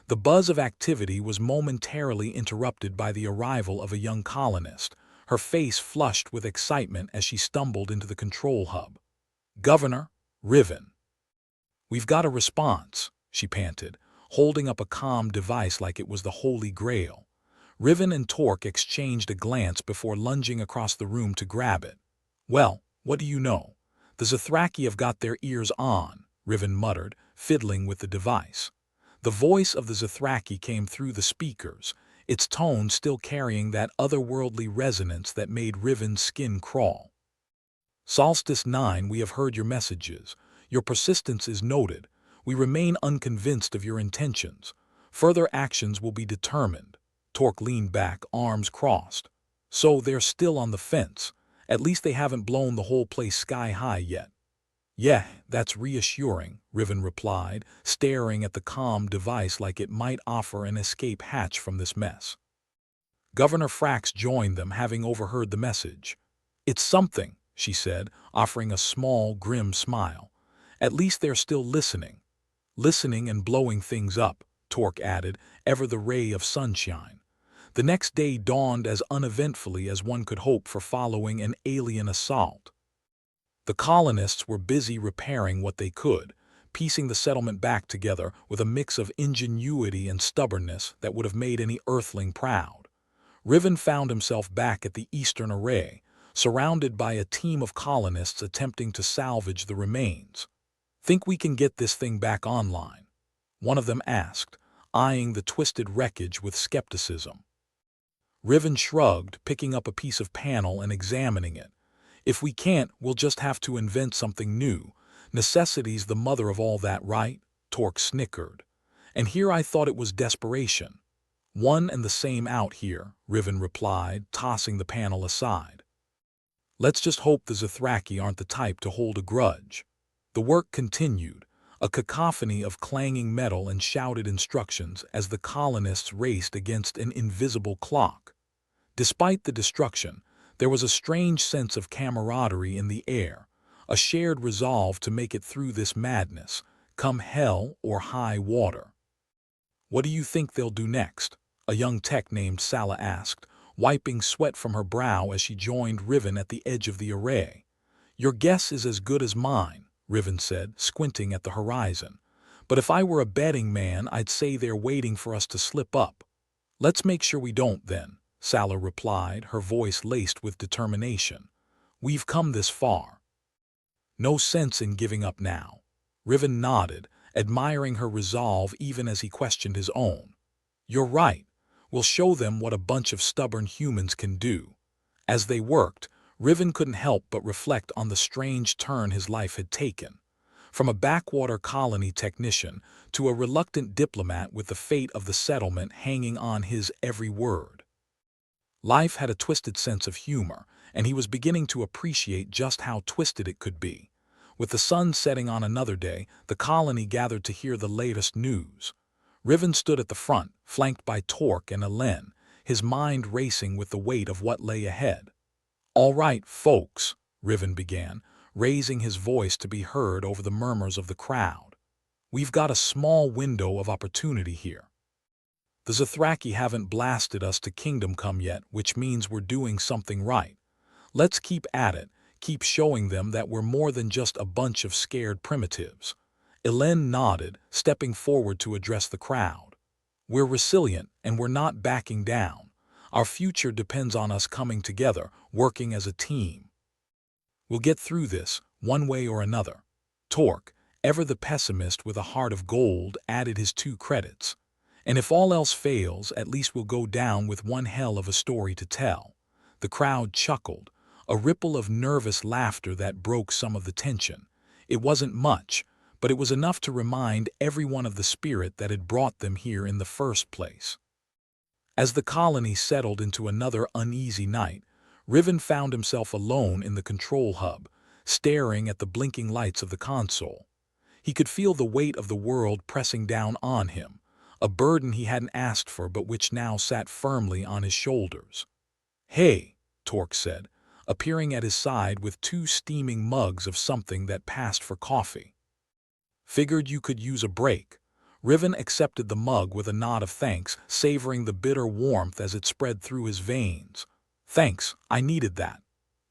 Speaker 1: The buzz of activity was momentarily interrupted by the arrival of a young colonist, her face flushed with excitement as she stumbled into the control hub. Governor, Riven. We've got a response, she panted, holding up a comm device like it was the Holy Grail. Riven and Torque exchanged a glance before lunging across the room to grab it. Well, what do you know? The Zithraki have got their ears on, Riven muttered, fiddling with the device. The voice of the Zithraki came through the speakers, its tone still carrying that otherworldly resonance that made Riven's skin crawl. Solstice 9, we have heard your messages. Your persistence is noted. We remain unconvinced of your intentions. Further actions will be determined. Torque leaned back, arms crossed. So they're still on the fence. At least they haven't blown the whole place sky high yet. Yeah, that's reassuring, Riven replied, staring at the comm device like it might offer an escape hatch from this mess. Governor Frax joined them, having overheard the message. It's something, she said, offering a small, grim smile. At least they're still listening. Listening and blowing things up, Torque added, ever the ray of sunshine. The next day dawned as uneventfully as one could hope for following an alien assault. The colonists were busy repairing what they could, piecing the settlement back together with a mix of ingenuity and stubbornness that would have made any Earthling proud. Riven found himself back at the Eastern Array, surrounded by a team of colonists attempting to salvage the remains. Think we can get this thing back online? One of them asked, eyeing the twisted wreckage with skepticism. Riven shrugged, picking up a piece of panel and examining it. If we can't, we'll just have to invent something new. Necessity's the mother of all that, right? Torque snickered. And here I thought it was desperation. One and the same out here, Riven replied, tossing the panel aside. Let's just hope the Zithraki aren't the type to hold a grudge. The work continued, a cacophony of clanging metal and shouted instructions as the colonists raced against an invisible clock. Despite the destruction, there was a strange sense of camaraderie in the air, a shared resolve to make it through this madness, come hell or high water. What do you think they'll do next? A young tech named Sala asked, wiping sweat from her brow as she joined Riven at the edge of the array. Your guess is as good as mine, Riven said, squinting at the horizon. But if I were a betting man, I'd say they're waiting for us to slip up. Let's make sure we don't then, Sala replied, her voice laced with determination. We've come this far. No sense in giving up now. Riven nodded, admiring her resolve even as he questioned his own. You're right. We'll show them what a bunch of stubborn humans can do. As they worked, Riven couldn't help but reflect on the strange turn his life had taken. From a backwater colony technician to a reluctant diplomat with the fate of the settlement hanging on his every word. Life had a twisted sense of humor, and he was beginning to appreciate just how twisted it could be. With the sun setting on another day, the colony gathered to hear the latest news. Riven stood at the front, flanked by Torque and Elen, his mind racing with the weight of what lay ahead. "All right, folks," Riven began, raising his voice to be heard over the murmurs of the crowd. "We've got a small window of opportunity here. The Zithraki haven't blasted us to Kingdom Come yet, which means we're doing something right. Let's keep at it, keep showing them that we're more than just a bunch of scared primitives." Elen nodded, stepping forward to address the crowd. "We're resilient, and we're not backing down. Our future depends on us coming together, working as a team. We'll get through this, one way or another." Torque, ever the pessimist with a heart of gold, added his 2 credits. "And if all else fails, at least we'll go down with one hell of a story to tell." The crowd chuckled, a ripple of nervous laughter that broke some of the tension. It wasn't much, but it was enough to remind everyone of the spirit that had brought them here in the first place. As the colony settled into another uneasy night, Riven found himself alone in the control hub, staring at the blinking lights of the console. He could feel the weight of the world pressing down on him, a burden he hadn't asked for but which now sat firmly on his shoulders. "Hey," Torque said, appearing at his side with 2 steaming mugs of something that passed for coffee. "Figured you could use a break." Riven accepted the mug with a nod of thanks, savoring the bitter warmth as it spread through his veins. "Thanks, I needed that."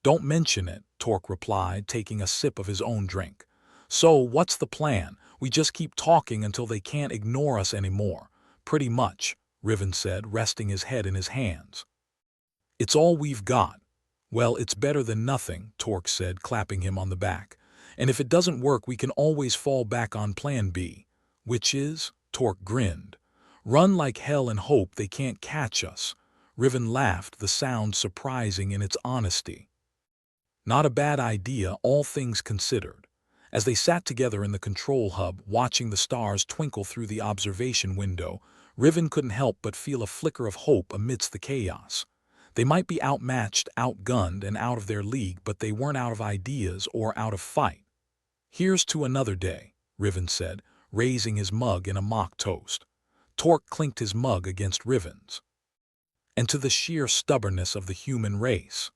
Speaker 1: "Don't mention it," Torque replied, taking a sip of his own drink. "So, what's the plan? We just keep talking until they can't ignore us anymore." "Pretty much," Riven said, resting his head in his hands. "It's all we've got." "Well, it's better than nothing," Torque said, clapping him on the back. "And if it doesn't work, we can always fall back on Plan B." "Which is?" Torque grinned. "Run like hell and hope they can't catch us." Riven laughed, the sound surprising in its honesty. Not a bad idea, all things considered. As they sat together in the control hub, watching the stars twinkle through the observation window, Riven couldn't help but feel a flicker of hope amidst the chaos. They might be outmatched, outgunned, and out of their league, but they weren't out of ideas or out of fight. "Here's to another day," Riven said, raising his mug in a mock toast. Torque clinked his mug against Riven's. "And to the sheer stubbornness of the human race."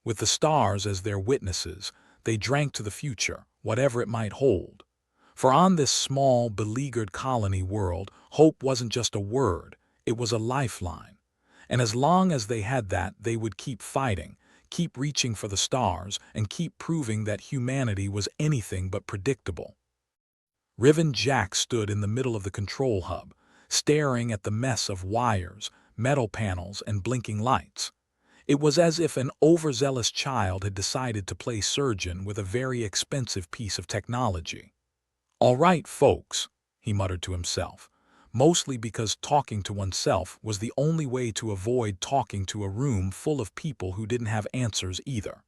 Speaker 1: With the stars as their witnesses, they drank to the future, whatever it might hold. For on this small, beleaguered colony world, hope wasn't just a word, it was a lifeline. And as long as they had that, they would keep fighting, keep reaching for the stars, and keep proving that humanity was anything but predictable. Riven Jack stood in the middle of the control hub, staring at the mess of wires, metal panels, and blinking lights. It was as if an overzealous child had decided to play surgeon with a very expensive piece of technology. "All right, folks," he muttered to himself, mostly because talking to oneself was the only way to avoid talking to a room full of people who didn't have answers either.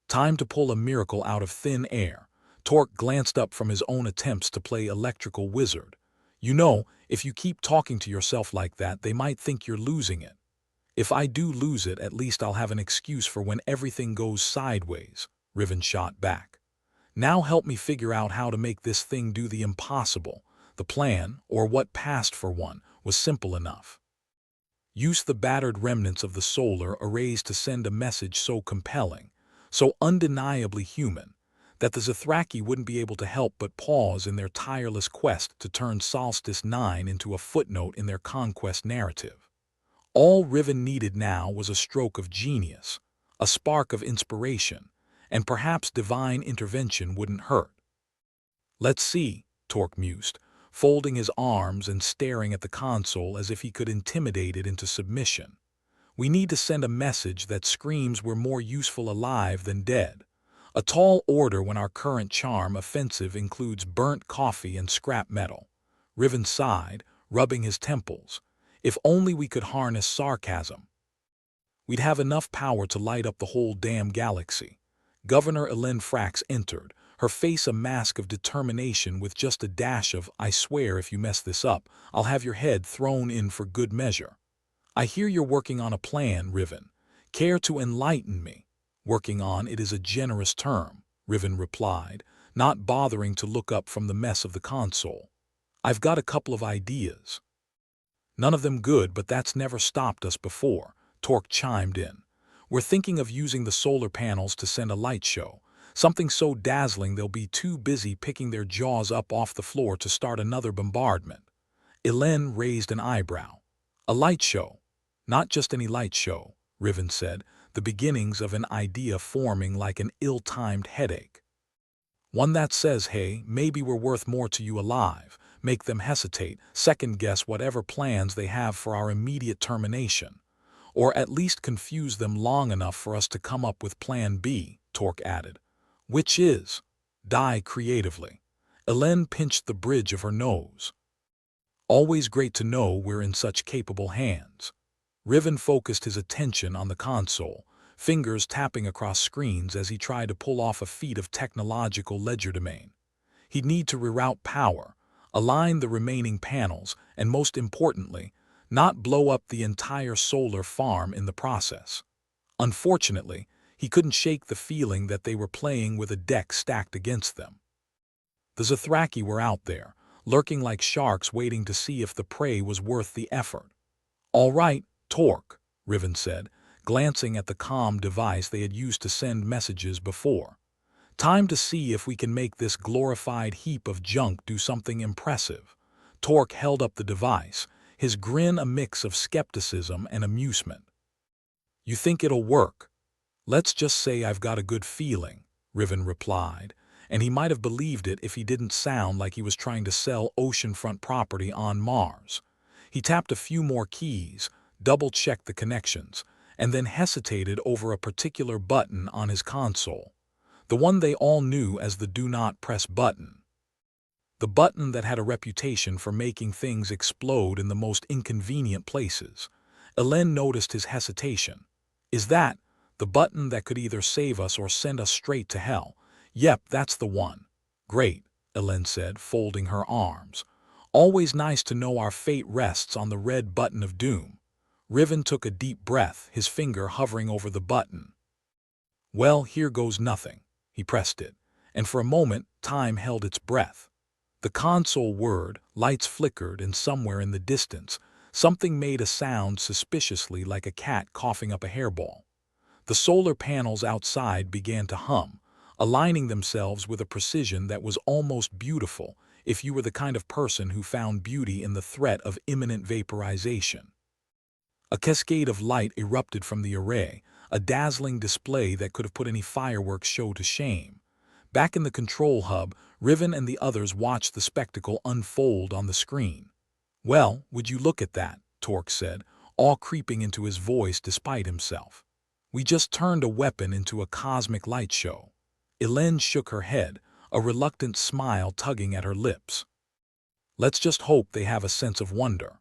Speaker 1: Time to pull a miracle out of thin air. Torque glanced up from his own attempts to play electrical wizard. "You know, if you keep talking to yourself like that, they might think you're losing it." "If I do lose it, at least I'll have an excuse for when everything goes sideways," Riven shot back. "Now help me figure out how to make this thing do the impossible." The plan, or what passed for one, was simple enough. Use the battered remnants of the solar arrays to send a message so compelling, so undeniably human, that the Zithraki wouldn't be able to help but pause in their tireless quest to turn Solstice 9 into a footnote in their conquest narrative. All Riven needed now was a stroke of genius, a spark of inspiration, and perhaps divine intervention wouldn't hurt. "Let's see," Torque mused. folding his arms and staring at the console as if he could intimidate it into submission. "We need to send a message that screams we're more useful alive than dead. A tall order when our current charm offensive includes burnt coffee and scrap metal." Riven sighed, rubbing his temples. "If only we could harness sarcasm. We'd have enough power to light up the whole damn galaxy." Governor Elen Frax entered, her face a mask of determination with just a dash of, "I swear if you mess this up, I'll have your head thrown in for good measure." "I hear you're working on a plan, Riven. Care to enlighten me?" "Working on it is a generous term," Riven replied, not bothering to look up from the mess of the console. "I've got a couple of ideas." "None of them good, but that's never stopped us before," Torque chimed in. "We're thinking of using the solar panels to send a light show, something so dazzling they'll be too busy picking their jaws up off the floor to start another bombardment." Elen raised an eyebrow. "A light show? Not just any light show," Riven said, the beginnings of an idea forming like an ill-timed headache. "One that says, hey, maybe we're worth more to you alive, make them hesitate, second-guess whatever plans they have for our immediate termination. Or at least confuse them long enough for us to come up with Plan B," Torque added. "Which is? Die creatively." Elen pinched the bridge of her nose. "Always great to know we're in such capable hands." Riven focused his attention on the console, fingers tapping across screens as he tried to pull off a feat of technological legerdemain. He'd need to reroute power, align the remaining panels, and most importantly, not blow up the entire solar farm in the process. Unfortunately, he couldn't shake the feeling that they were playing with a deck stacked against them. The Zithraki were out there, lurking like sharks waiting to see if the prey was worth the effort. "All right, Torque," Riven said, glancing at the comm device they had used to send messages before. "Time to see if we can make this glorified heap of junk do something impressive." Torque held up the device, his grin a mix of skepticism and amusement. "You think it'll work?" "Let's just say I've got a good feeling," Riven replied, and he might have believed it if he didn't sound like he was trying to sell oceanfront property on Mars. He tapped a few more keys, double-checked the connections, and then hesitated over a particular button on his console, the one they all knew as the Do Not Press button. The button that had a reputation for making things explode in the most inconvenient places. Elen noticed his hesitation. "Is that the button that could either save us or send us straight to hell?" "Yep, that's the one." "Great," Elen said, folding her arms. "Always nice to know our fate rests on the red button of doom." Riven took a deep breath, his finger hovering over the button. "Well, here goes nothing." He pressed it, and for a moment time held its breath. The console whirred, lights flickered, and somewhere in the distance, something made a sound suspiciously like a cat coughing up a hairball. The solar panels outside began to hum, aligning themselves with a precision that was almost beautiful if you were the kind of person who found beauty in the threat of imminent vaporization. A cascade of light erupted from the array, a dazzling display that could have put any fireworks show to shame. Back in the control hub, Riven and the others watched the spectacle unfold on the screen. "Well, would you look at that," Torque said, awe creeping into his voice despite himself. "We just turned a weapon into a cosmic light show." Elen shook her head, a reluctant smile tugging at her lips. "Let's just hope they have a sense of wonder."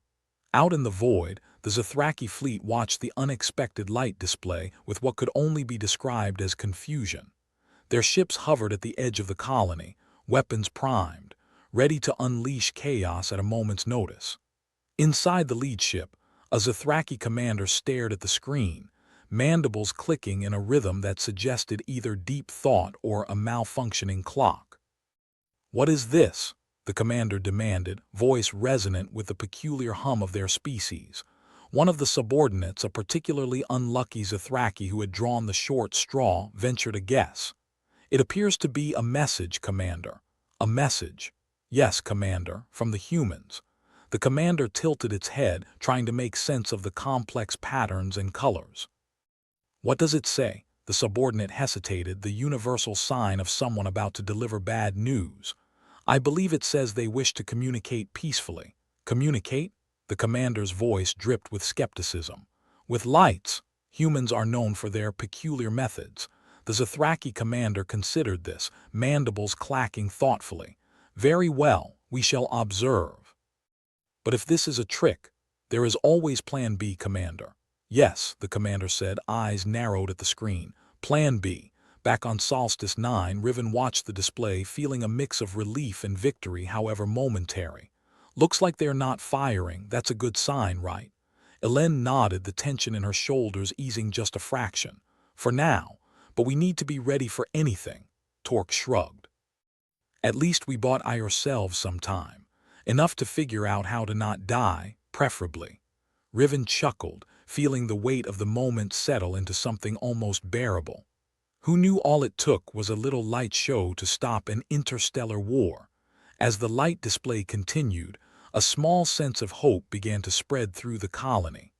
Speaker 1: Out in the void, the Zithraki fleet watched the unexpected light display with what could only be described as confusion. Their ships hovered at the edge of the colony, weapons primed, ready to unleash chaos at a moment's notice. Inside the lead ship, a Zithraki commander stared at the screen, mandibles clicking in a rhythm that suggested either deep thought or a malfunctioning clock. "What is this?" the commander demanded, voice resonant with the peculiar hum of their species. One of the subordinates, a particularly unlucky Zithraki who had drawn the short straw, ventured a guess. "It appears to be a message, Commander." "A message?" "Yes, Commander, from the humans." The commander tilted its head, trying to make sense of the complex patterns and colors. "What does it say?" The subordinate hesitated, the universal sign of someone about to deliver bad news. I believe it says they wish to communicate peacefully. Communicate? The commander's voice dripped with skepticism. With lights, humans are known for their peculiar methods. The Zithraki commander considered this, mandibles clacking thoughtfully. Very well, we shall observe. But if this is a trick, there is always Plan B, Commander. Yes, the commander said, eyes narrowed at the screen. Plan B. Back on Solstice 9, Riven watched the display, feeling a mix of relief and victory, however momentary. Looks like they're not firing. That's a good sign, right? Elen nodded, the tension in her shoulders easing just a fraction. For now, but we need to be ready for anything. Torque shrugged. At least we bought ourselves some time. Enough to figure out how to not die, preferably. Riven chuckled, feeling the weight of the moment settle into something almost bearable. Who knew all it took was a little light show to stop an interstellar war? As the light display continued, a small sense of hope began to spread through the colony.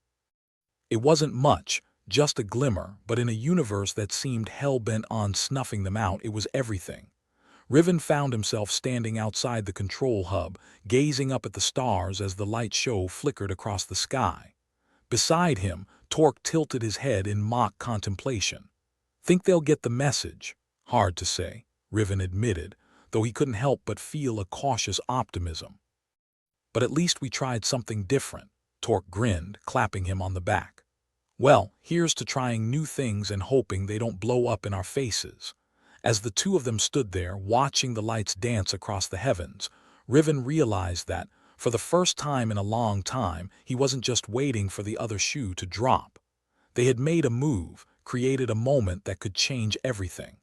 Speaker 1: It wasn't much, just a glimmer, but in a universe that seemed hell-bent on snuffing them out, it was everything. Riven found himself standing outside the control hub, gazing up at the stars as the light show flickered across the sky. Beside him, Torque tilted his head in mock contemplation. Think they'll get the message? Hard to say, Riven admitted, though he couldn't help but feel a cautious optimism. But at least we tried something different, Torque grinned, clapping him on the back. Well, here's to trying new things and hoping they don't blow up in our faces. As the two of them stood there, watching the lights dance across the heavens, Riven realized that, for the first time in a long time, he wasn't just waiting for the other shoe to drop. They had made a move, created a moment that could change everything.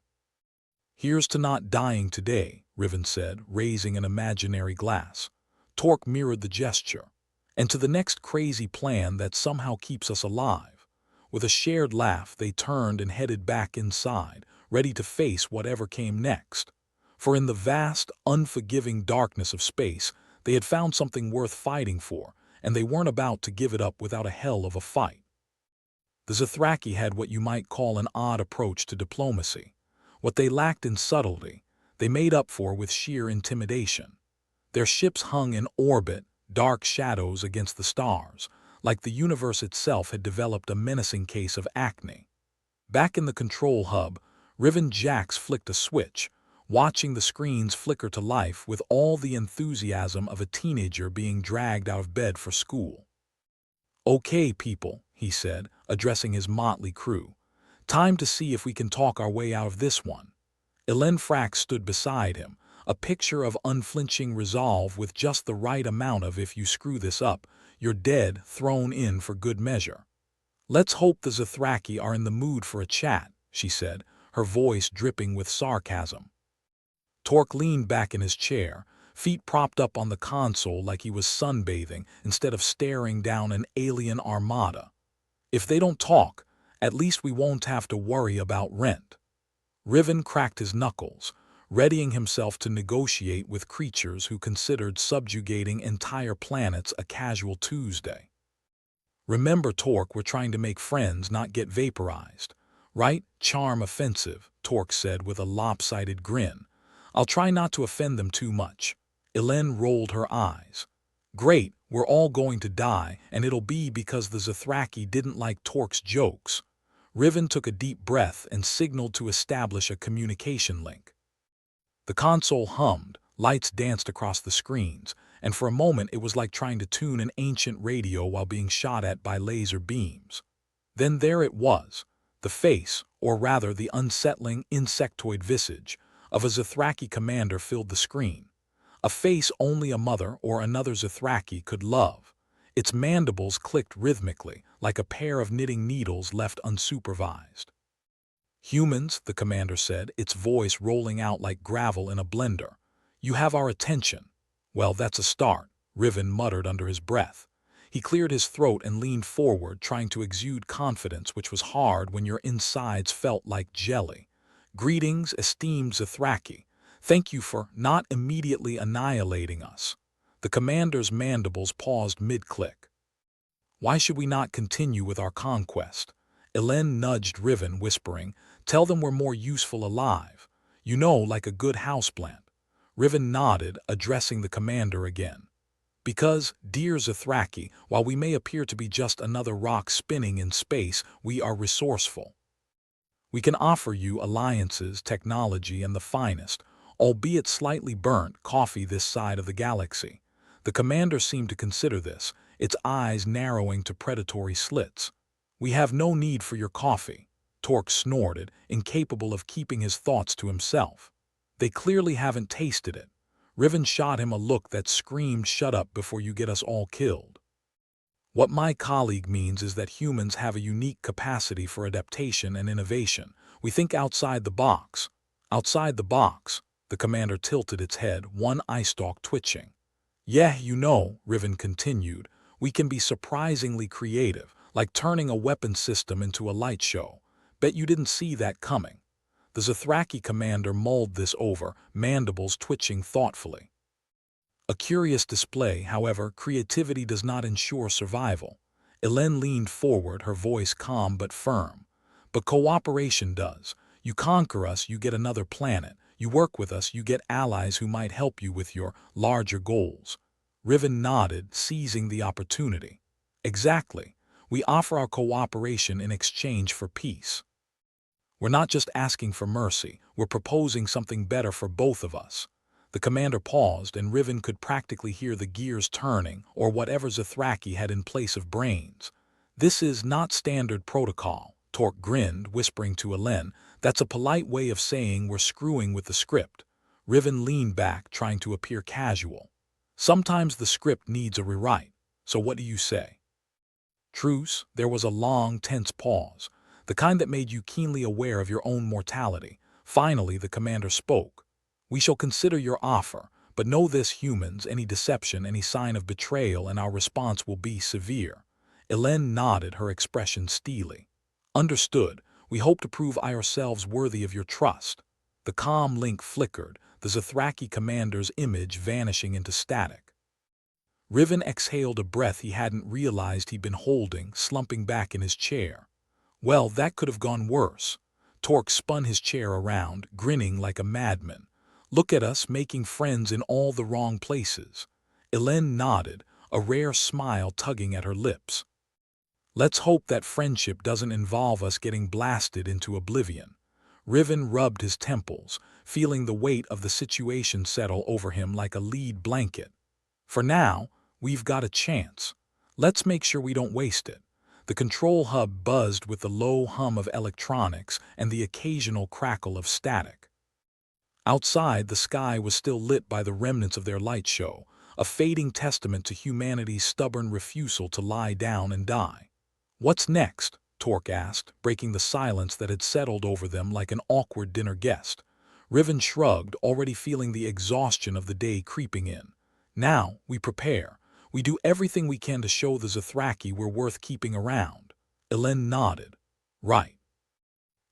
Speaker 1: Here's to not dying today, Riven said, raising an imaginary glass. Torque mirrored the gesture. And to the next crazy plan that somehow keeps us alive. With a shared laugh, they turned and headed back inside, ready to face whatever came next. For in the vast, unforgiving darkness of space, they had found something worth fighting for, and they weren't about to give it up without a hell of a fight. The Zithraki had what you might call an odd approach to diplomacy. What they lacked in subtlety, they made up for with sheer intimidation. Their ships hung in orbit, dark shadows against the stars, like the universe itself had developed a menacing case of acne. Back in the control hub, Riven Jax flicked a switch, watching the screens flicker to life with all the enthusiasm of a teenager being dragged out of bed for school. Okay, people, he said, addressing his motley crew. Time to see if we can talk our way out of this one. Elen Frax stood beside him, a picture of unflinching resolve with just the right amount of if you screw this up, you're dead thrown in for good measure. Let's hope the Zithraki are in the mood for a chat, she said, her voice dripping with sarcasm. Torque leaned back in his chair, feet propped up on the console like he was sunbathing instead of staring down an alien armada. If they don't talk, at least we won't have to worry about rent. Riven cracked his knuckles, readying himself to negotiate with creatures who considered subjugating entire planets a casual Tuesday. Remember, Torque, we're trying to make friends, not get vaporized. Right? Charm offensive, Torque said with a lopsided grin. I'll try not to offend them too much. Elen rolled her eyes. Great, we're all going to die, and it'll be because the Zithraki didn't like Torque's jokes. Riven took a deep breath and signaled to establish a communication link. The console hummed, lights danced across the screens, and for a moment it was like trying to tune an ancient radio while being shot at by laser beams. Then there it was, the face, or rather the unsettling insectoid visage, of a Zithraki commander filled the screen. A face only a mother or another Zithraki could love. Its mandibles clicked rhythmically, like a pair of knitting needles left unsupervised. Humans, the commander said, its voice rolling out like gravel in a blender. You have our attention. Well, that's a start, Riven muttered under his breath. He cleared his throat and leaned forward, trying to exude confidence, which was hard when your insides felt like jelly. Greetings, esteemed Zithraki. Thank you for not immediately annihilating us. The commander's mandibles paused mid-click. Why should we not continue with our conquest? Elen nudged Riven, whispering, tell them we're more useful alive. You know, like a good houseplant. Riven nodded, addressing the commander again. Because, dear Zithraki, while we may appear to be just another rock spinning in space, we are resourceful. We can offer you alliances, technology, and the finest, albeit slightly burnt, coffee this side of the galaxy. The commander seemed to consider this, its eyes narrowing to predatory slits. We have no need for your coffee, Torque snorted, incapable of keeping his thoughts to himself. They clearly haven't tasted it. Riven shot him a look that screamed, "Shut up before you get us all killed." What my colleague means is that humans have a unique capacity for adaptation and innovation. We think outside the box. Outside the box, the commander tilted its head, one eye stalk twitching. Yeah, you know, Riven continued, we can be surprisingly creative, like turning a weapon system into a light show. Bet you didn't see that coming. The Zithraki commander mulled this over, mandibles twitching thoughtfully. A curious display, however, creativity does not ensure survival. Elen leaned forward, her voice calm but firm. But cooperation does. You conquer us, you get another planet. You work with us, you get allies who might help you with your larger goals. Riven nodded, seizing the opportunity. Exactly. We offer our cooperation in exchange for peace. We're not just asking for mercy, we're proposing something better for both of us. The commander paused, and Riven could practically hear the gears turning, or whatever Zithraki had in place of brains. This is not standard protocol, Torque grinned, whispering to Elen. That's a polite way of saying we're screwing with the script. Riven leaned back, trying to appear casual. Sometimes the script needs a rewrite, so what do you say? Truce. There was a long, tense pause, the kind that made you keenly aware of your own mortality. Finally, the commander spoke. We shall consider your offer, but know this, humans, any deception, any sign of betrayal, and our response will be severe. Elen nodded, her expression steely. Understood. We hope to prove ourselves worthy of your trust. The calm link flickered, the Zithraki commander's image vanishing into static. Riven exhaled a breath he hadn't realized he'd been holding, slumping back in his chair. Well, that could have gone worse. Torque spun his chair around, grinning like a madman. Look at us, making friends in all the wrong places. Elen nodded, a rare smile tugging at her lips. Let's hope that friendship doesn't involve us getting blasted into oblivion. Riven rubbed his temples, feeling the weight of the situation settle over him like a lead blanket. For now, we've got a chance. Let's make sure we don't waste it. The control hub buzzed with the low hum of electronics and the occasional crackle of static. Outside, the sky was still lit by the remnants of their light show, a fading testament to humanity's stubborn refusal to lie down and die. What's next? Torque asked, breaking the silence that had settled over them like an awkward dinner guest. Riven shrugged, already feeling the exhaustion of the day creeping in. Now, we prepare. We do everything we can to show the Zithraki we're worth keeping around. Elen nodded. Right.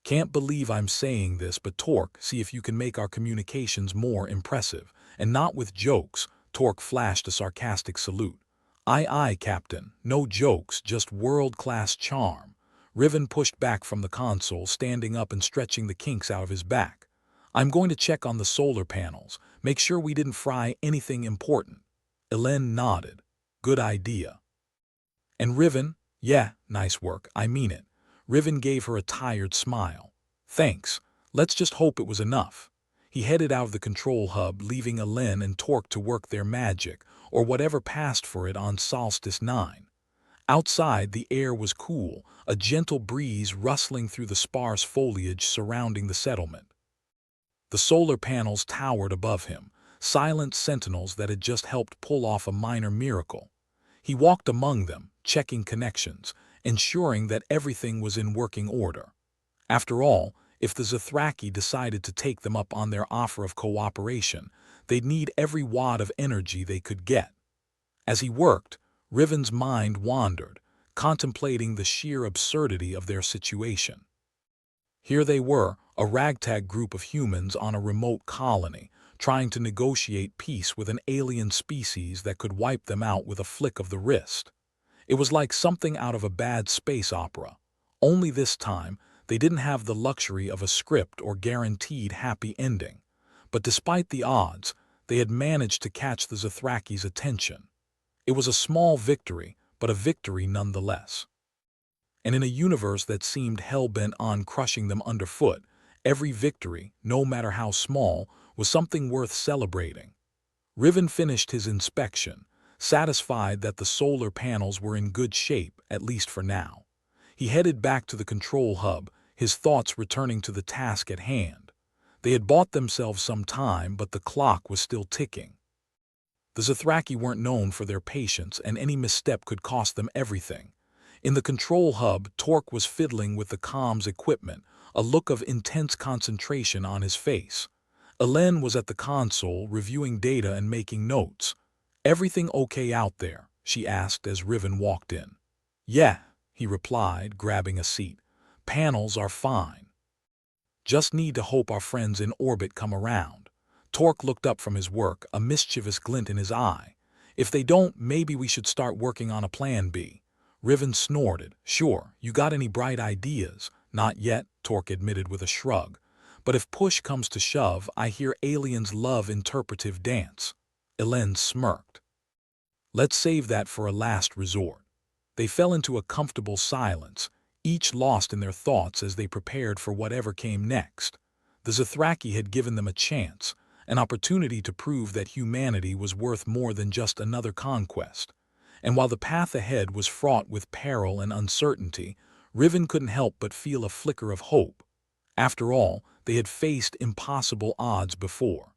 Speaker 1: Can't believe I'm saying this, but Torque, see if you can make our communications more impressive. And not with jokes. Torque flashed a sarcastic salute. Aye, aye, Captain. No jokes, just world-class charm. Riven pushed back from the console, standing up and stretching the kinks out of his back. I'm going to check on the solar panels, make sure we didn't fry anything important. Elen nodded. Good idea. And Riven? Yeah, nice work, I mean it. Riven gave her a tired smile. Thanks. Let's just hope it was enough. He headed out of the control hub, leaving Elen and Torque to work their magic, or whatever passed for it on Solstice 9. Outside, the air was cool, a gentle breeze rustling through the sparse foliage surrounding the settlement. The solar panels towered above him, silent sentinels that had just helped pull off a minor miracle. He walked among them, checking connections, ensuring that everything was in working order. After all, if the Zithraki decided to take them up on their offer of cooperation, they'd need every watt of energy they could get. As he worked, Riven's mind wandered, contemplating the sheer absurdity of their situation. Here they were, a ragtag group of humans on a remote colony, trying to negotiate peace with an alien species that could wipe them out with a flick of the wrist. It was like something out of a bad space opera. Only this time, they didn't have the luxury of a script or guaranteed happy ending. But despite the odds, They had managed to catch the Zathraki's attention. It was a small victory, but a victory nonetheless. And in a universe that seemed hell-bent on crushing them underfoot, every victory, no matter how small, was something worth celebrating. Riven finished his inspection, satisfied that the solar panels were in good shape, at least for now. He headed back to the control hub, his thoughts returning to the task at hand. They had bought themselves some time, but the clock was still ticking. The Zathraki weren't known for their patience, and any misstep could cost them everything. In the control hub, Torque was fiddling with the comms equipment, a look of intense concentration on his face. Elen was at the console, reviewing data and making notes. "Everything okay out there?" she asked as Riven walked in. "Yeah," he replied, grabbing a seat. "Panels are fine. Just need to hope our friends in orbit come around." Torque looked up from his work, a mischievous glint in his eye. "If they don't, maybe we should start working on a plan B." Riven snorted. "Sure, you got any bright ideas?" "Not yet," Torque admitted with a shrug. "But if push comes to shove, I hear aliens love interpretive dance." Elen smirked. "Let's save that for a last resort." They fell into a comfortable silence, each lost in their thoughts as they prepared for whatever came next. The Zathraki had given them a chance, an opportunity to prove that humanity was worth more than just another conquest. And while the path ahead was fraught with peril and uncertainty, Riven couldn't help but feel a flicker of hope. After all, they had faced impossible odds before.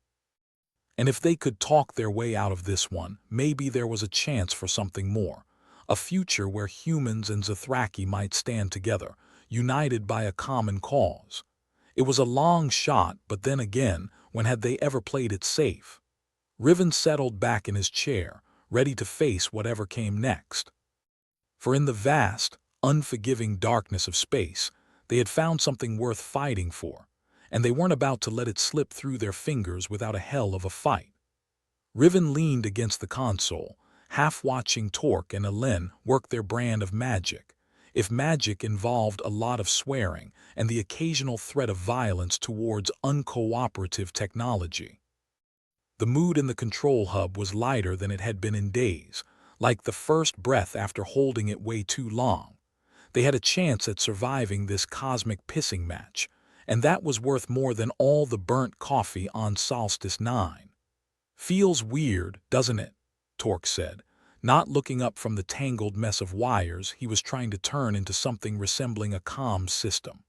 Speaker 1: And if they could talk their way out of this one, maybe there was a chance for something more. A future where humans and Zathraki might stand together, united by a common cause. It was a long shot, but then again, when had they ever played it safe? Riven settled back in his chair, ready to face whatever came next. For in the vast, unforgiving darkness of space, they had found something worth fighting for, and they weren't about to let it slip through their fingers without a hell of a fight. Riven leaned against the console, half watching Torque and Elen work their brand of magic. If magic involved a lot of swearing and the occasional threat of violence towards uncooperative technology. The mood in the control hub was lighter than it had been in days, like the first breath after holding it way too long. They had a chance at surviving this cosmic pissing match, and that was worth more than all the burnt coffee on Solstice 9. "Feels weird, doesn't it?" Torque said, not looking up from the tangled mess of wires he was trying to turn into something resembling a comms system.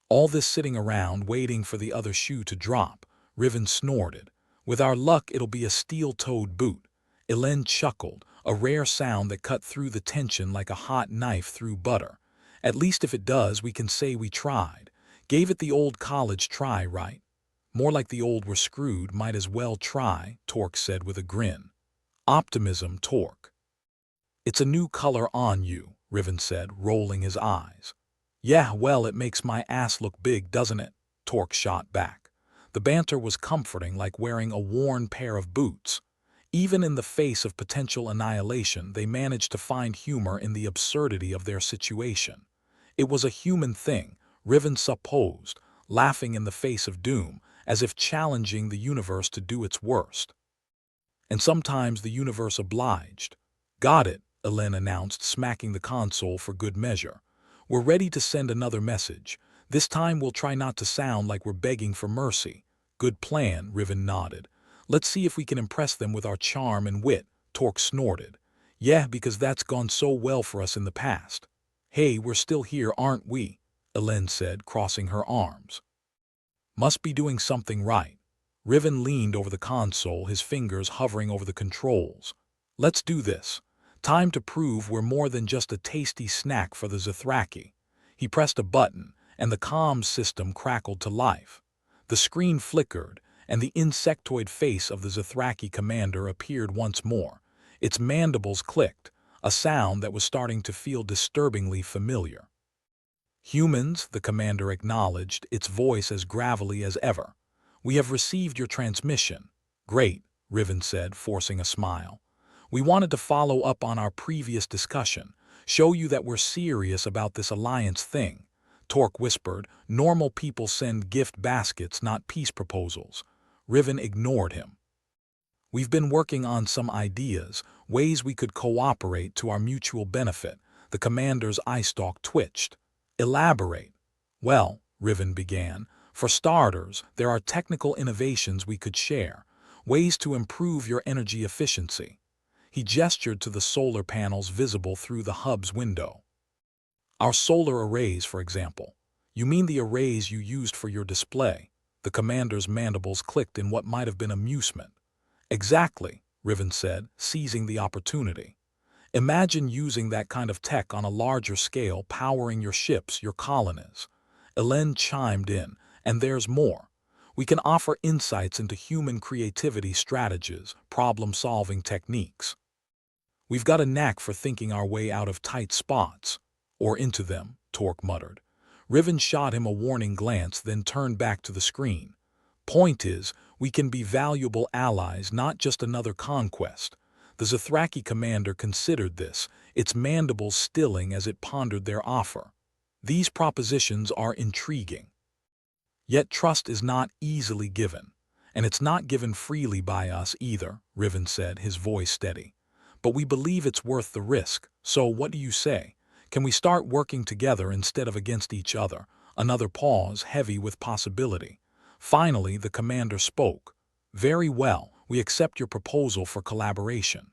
Speaker 1: "All this sitting around waiting for the other shoe to drop," Riven snorted. "With our luck, it'll be a steel-toed boot." Elen chuckled, a rare sound that cut through the tension like a hot knife through butter. "At least if it does, we can say we tried. Gave it the old college try, right?" "More like the old we're screwed, might as well try," Torque said with a grin. "Optimism, Torque." "It's a new color on you," Riven said, rolling his eyes. "Yeah, well, it makes my ass look big, doesn't it?" Torque shot back. The banter was comforting, like wearing a worn pair of boots. Even in the face of potential annihilation, they managed to find humor in the absurdity of their situation. It was a human thing, Riven supposed, laughing in the face of doom, as if challenging the universe to do its worst. And sometimes the universe obliged. "Got it," Elen announced, smacking the console for good measure. "We're ready to send another message. This time we'll try not to sound like we're begging for mercy." "Good plan," Riven nodded. "Let's see if we can impress them with our charm and wit," Torque snorted. "Yeah, because that's gone so well for us in the past." "Hey, we're still here, aren't we?" Elen said, crossing her arms. "Must be doing something right." Riven leaned over the console, his fingers hovering over the controls. "Let's do this. Time to prove we're more than just a tasty snack for the Zathraki." He pressed a button, and the comms system crackled to life. The screen flickered, and the insectoid face of the Zathraki commander appeared once more. Its mandibles clicked, a sound that was starting to feel disturbingly familiar. "Humans," the commander acknowledged, its voice as gravelly as ever. "We have received your transmission." "Great," Riven said, forcing a smile. "We wanted to follow up on our previous discussion, show you that we're serious about this alliance thing." Torque whispered, "Normal people send gift baskets, not peace proposals." Riven ignored him. We've been working on some ideas, ways we could cooperate to our mutual benefit. The commander's eye stalk twitched. Elaborate. Well, Riven began, for starters, there are technical innovations we could share, ways to improve your energy efficiency. He gestured to the solar panels visible through the hub's window. Our solar arrays, for example. You mean the arrays you used for your display? The commander's mandibles clicked in what might have been amusement. Exactly, Riven said, seizing the opportunity. Imagine using that kind of tech on a larger scale, powering your ships, your colonies. Elen chimed in, and there's more. We can offer insights into human creativity strategies, problem-solving techniques. We've got a knack for thinking our way out of tight spots. Or into them, Torque muttered. Riven shot him a warning glance, then turned back to the screen. Point is, we can be valuable allies, not just another conquest. The Zithraki commander considered this, its mandibles stilling as it pondered their offer. These propositions are intriguing. Yet trust is not easily given, and it's not given freely by us either, Riven said, his voice steady. But we believe it's worth the risk, so what do you say? Can we start working together instead of against each other? Another pause, heavy with possibility. Finally, the commander spoke. Very well, we accept your proposal for collaboration.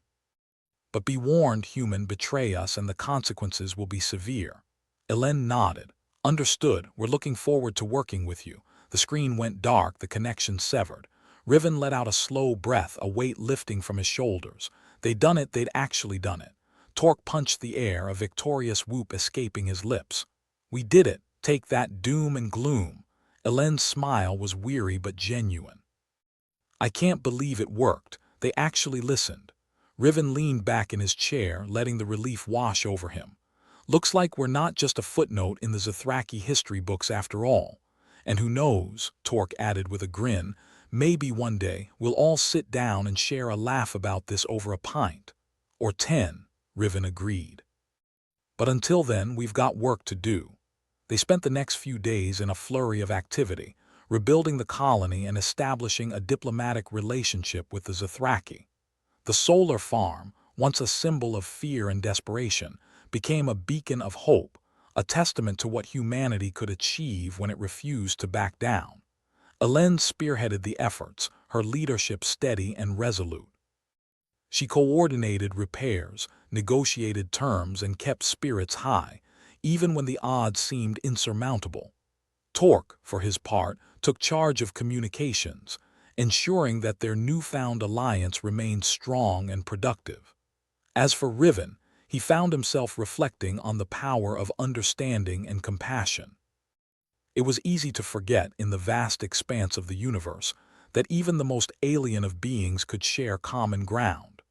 Speaker 1: But be warned, human, betray us and the consequences will be severe. Elen nodded. Understood, we're looking forward to working with you. The screen went dark, the connection severed. Riven let out a slow breath, a weight lifting from his shoulders. They'd done it, they'd actually done it. Torque punched the air, a victorious whoop escaping his lips. We did it, take that doom and gloom. Elen's smile was weary but genuine. I can't believe it worked. They actually listened. Riven leaned back in his chair, letting the relief wash over him. Looks like we're not just a footnote in the Zithraki history books after all. And who knows, Torque added with a grin, maybe one day we'll all sit down and share a laugh about this over a pint. Or 10, Riven agreed. But until then, we've got work to do. They spent the next few days in a flurry of activity, rebuilding the colony and establishing a diplomatic relationship with the Zithraki. The solar farm, once a symbol of fear and desperation, became a beacon of hope, a testament to what humanity could achieve when it refused to back down. Elen spearheaded the efforts, her leadership steady and resolute. She coordinated repairs, negotiated terms, and kept spirits high, even when the odds seemed insurmountable. Torque, for his part, took charge of communications, ensuring that their newfound alliance remained strong and productive. As for Riven, he found himself reflecting on the power of understanding and compassion. It was easy to forget, in the vast expanse of the universe, that even the most alien of beings could share common ground.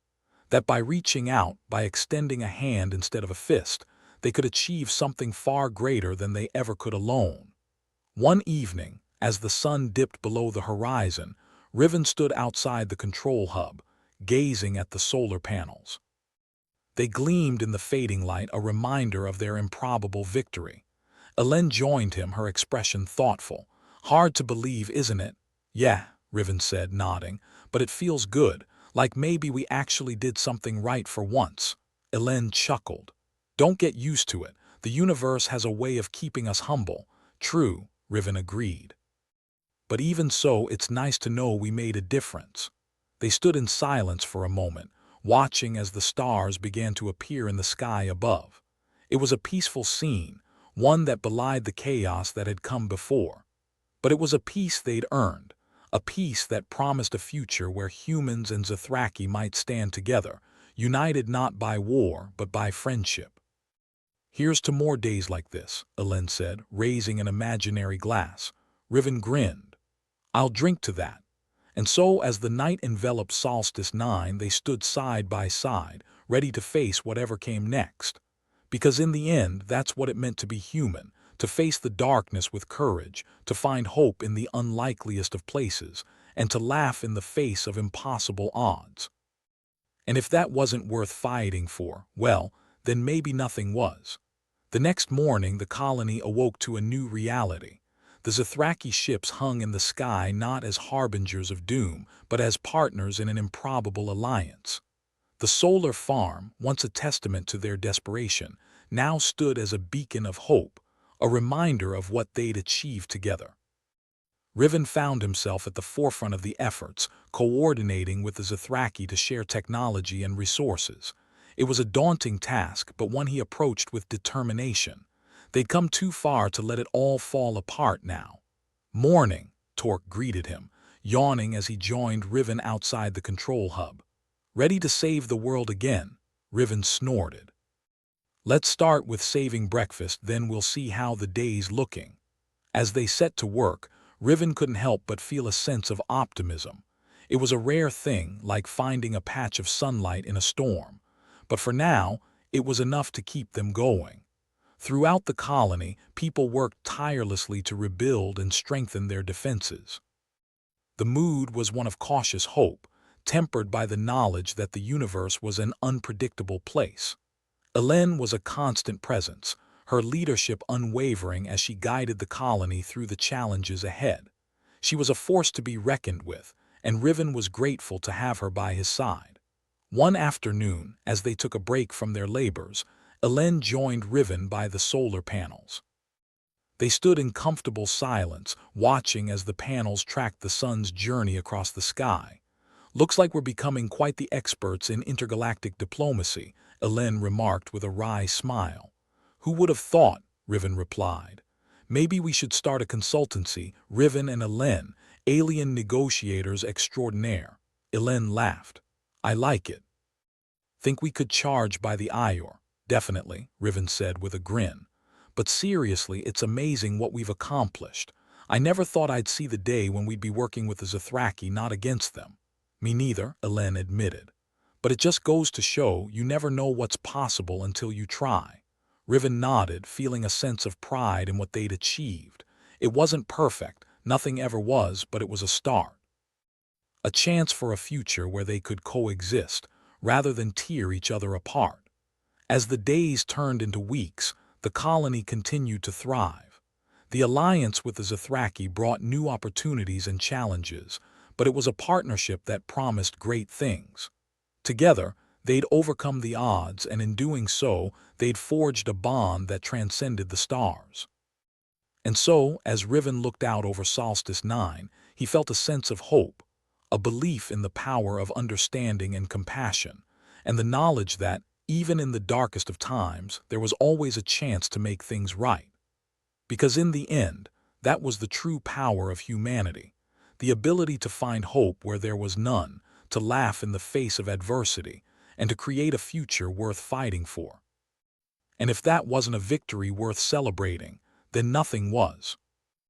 Speaker 1: That by reaching out, by extending a hand instead of a fist, they could achieve something far greater than they ever could alone. One evening, as the sun dipped below the horizon, Riven stood outside the control hub, gazing at the solar panels. They gleamed in the fading light, a reminder of their improbable victory. Elen joined him, her expression thoughtful. Hard to believe, isn't it? Yeah, Riven said, nodding, but it feels good, like maybe we actually did something right for once. Elen chuckled. Don't get used to it. The universe has a way of keeping us humble. True, Riven agreed. But even so, it's nice to know we made a difference. They stood in silence for a moment, watching as the stars began to appear in the sky above. It was a peaceful scene, one that belied the chaos that had come before. But it was a peace they'd earned, a peace that promised a future where humans and Zithraki might stand together, united not by war but by friendship. Here's to more days like this, Elen said, raising an imaginary glass. Riven grinned. I'll drink to that. And so, as the night enveloped Solstice 9, they stood side by side, ready to face whatever came next. Because in the end, that's what it meant to be human, to face the darkness with courage, to find hope in the unlikeliest of places, and to laugh in the face of impossible odds. And if that wasn't worth fighting for, well, then maybe nothing was. The next morning, the colony awoke to a new reality. The Zithraki ships hung in the sky not as harbingers of doom, but as partners in an improbable alliance. The solar farm, once a testament to their desperation, now stood as a beacon of hope, a reminder of what they'd achieved together. Riven found himself at the forefront of the efforts, coordinating with the Zithraki to share technology and resources. It was a daunting task, but one he approached with determination. They'd come too far to let it all fall apart now. "Morning," Torque greeted him, yawning as he joined Riven outside the control hub. "Ready to save the world again?" Riven snorted. "Let's start with saving breakfast, then we'll see how the day's looking." As they set to work, Riven couldn't help but feel a sense of optimism. It was a rare thing, like finding a patch of sunlight in a storm. But for now, it was enough to keep them going. Throughout the colony, people worked tirelessly to rebuild and strengthen their defenses. The mood was one of cautious hope, tempered by the knowledge that the universe was an unpredictable place. Hélène was a constant presence, her leadership unwavering as she guided the colony through the challenges ahead. She was a force to be reckoned with, and Riven was grateful to have her by his side. One afternoon, as they took a break from their labors, Hélène joined Riven by the solar panels. They stood in comfortable silence, watching as the panels tracked the sun's journey across the sky. "Looks like we're becoming quite the experts in intergalactic diplomacy," Hélène remarked with a wry smile. "Who would have thought?" Riven replied. "Maybe we should start a consultancy, Riven and Hélène, alien negotiators extraordinaire." Hélène laughed. "I like it." "Think we could charge by the hour?" "Definitely," Riven said with a grin. "But seriously, it's amazing what we've accomplished. I never thought I'd see the day when we'd be working with the Zithraki, not against them." "Me neither," Hélène admitted. "But it just goes to show you never know what's possible until you try." Riven nodded, feeling a sense of pride in what they'd achieved. It wasn't perfect, nothing ever was, but it was a start. A chance for a future where they could coexist, rather than tear each other apart. As the days turned into weeks, the colony continued to thrive. The alliance with the Zithraki brought new opportunities and challenges, but it was a partnership that promised great things. Together, they'd overcome the odds, and in doing so, they'd forged a bond that transcended the stars. And so, as Riven looked out over Solstice 9, he felt a sense of hope, a belief in the power of understanding and compassion, and the knowledge that, even in the darkest of times, there was always a chance to make things right. Because in the end, that was the true power of humanity, the ability to find hope where there was none, to laugh in the face of adversity, and to create a future worth fighting for. And if that wasn't a victory worth celebrating, then nothing was.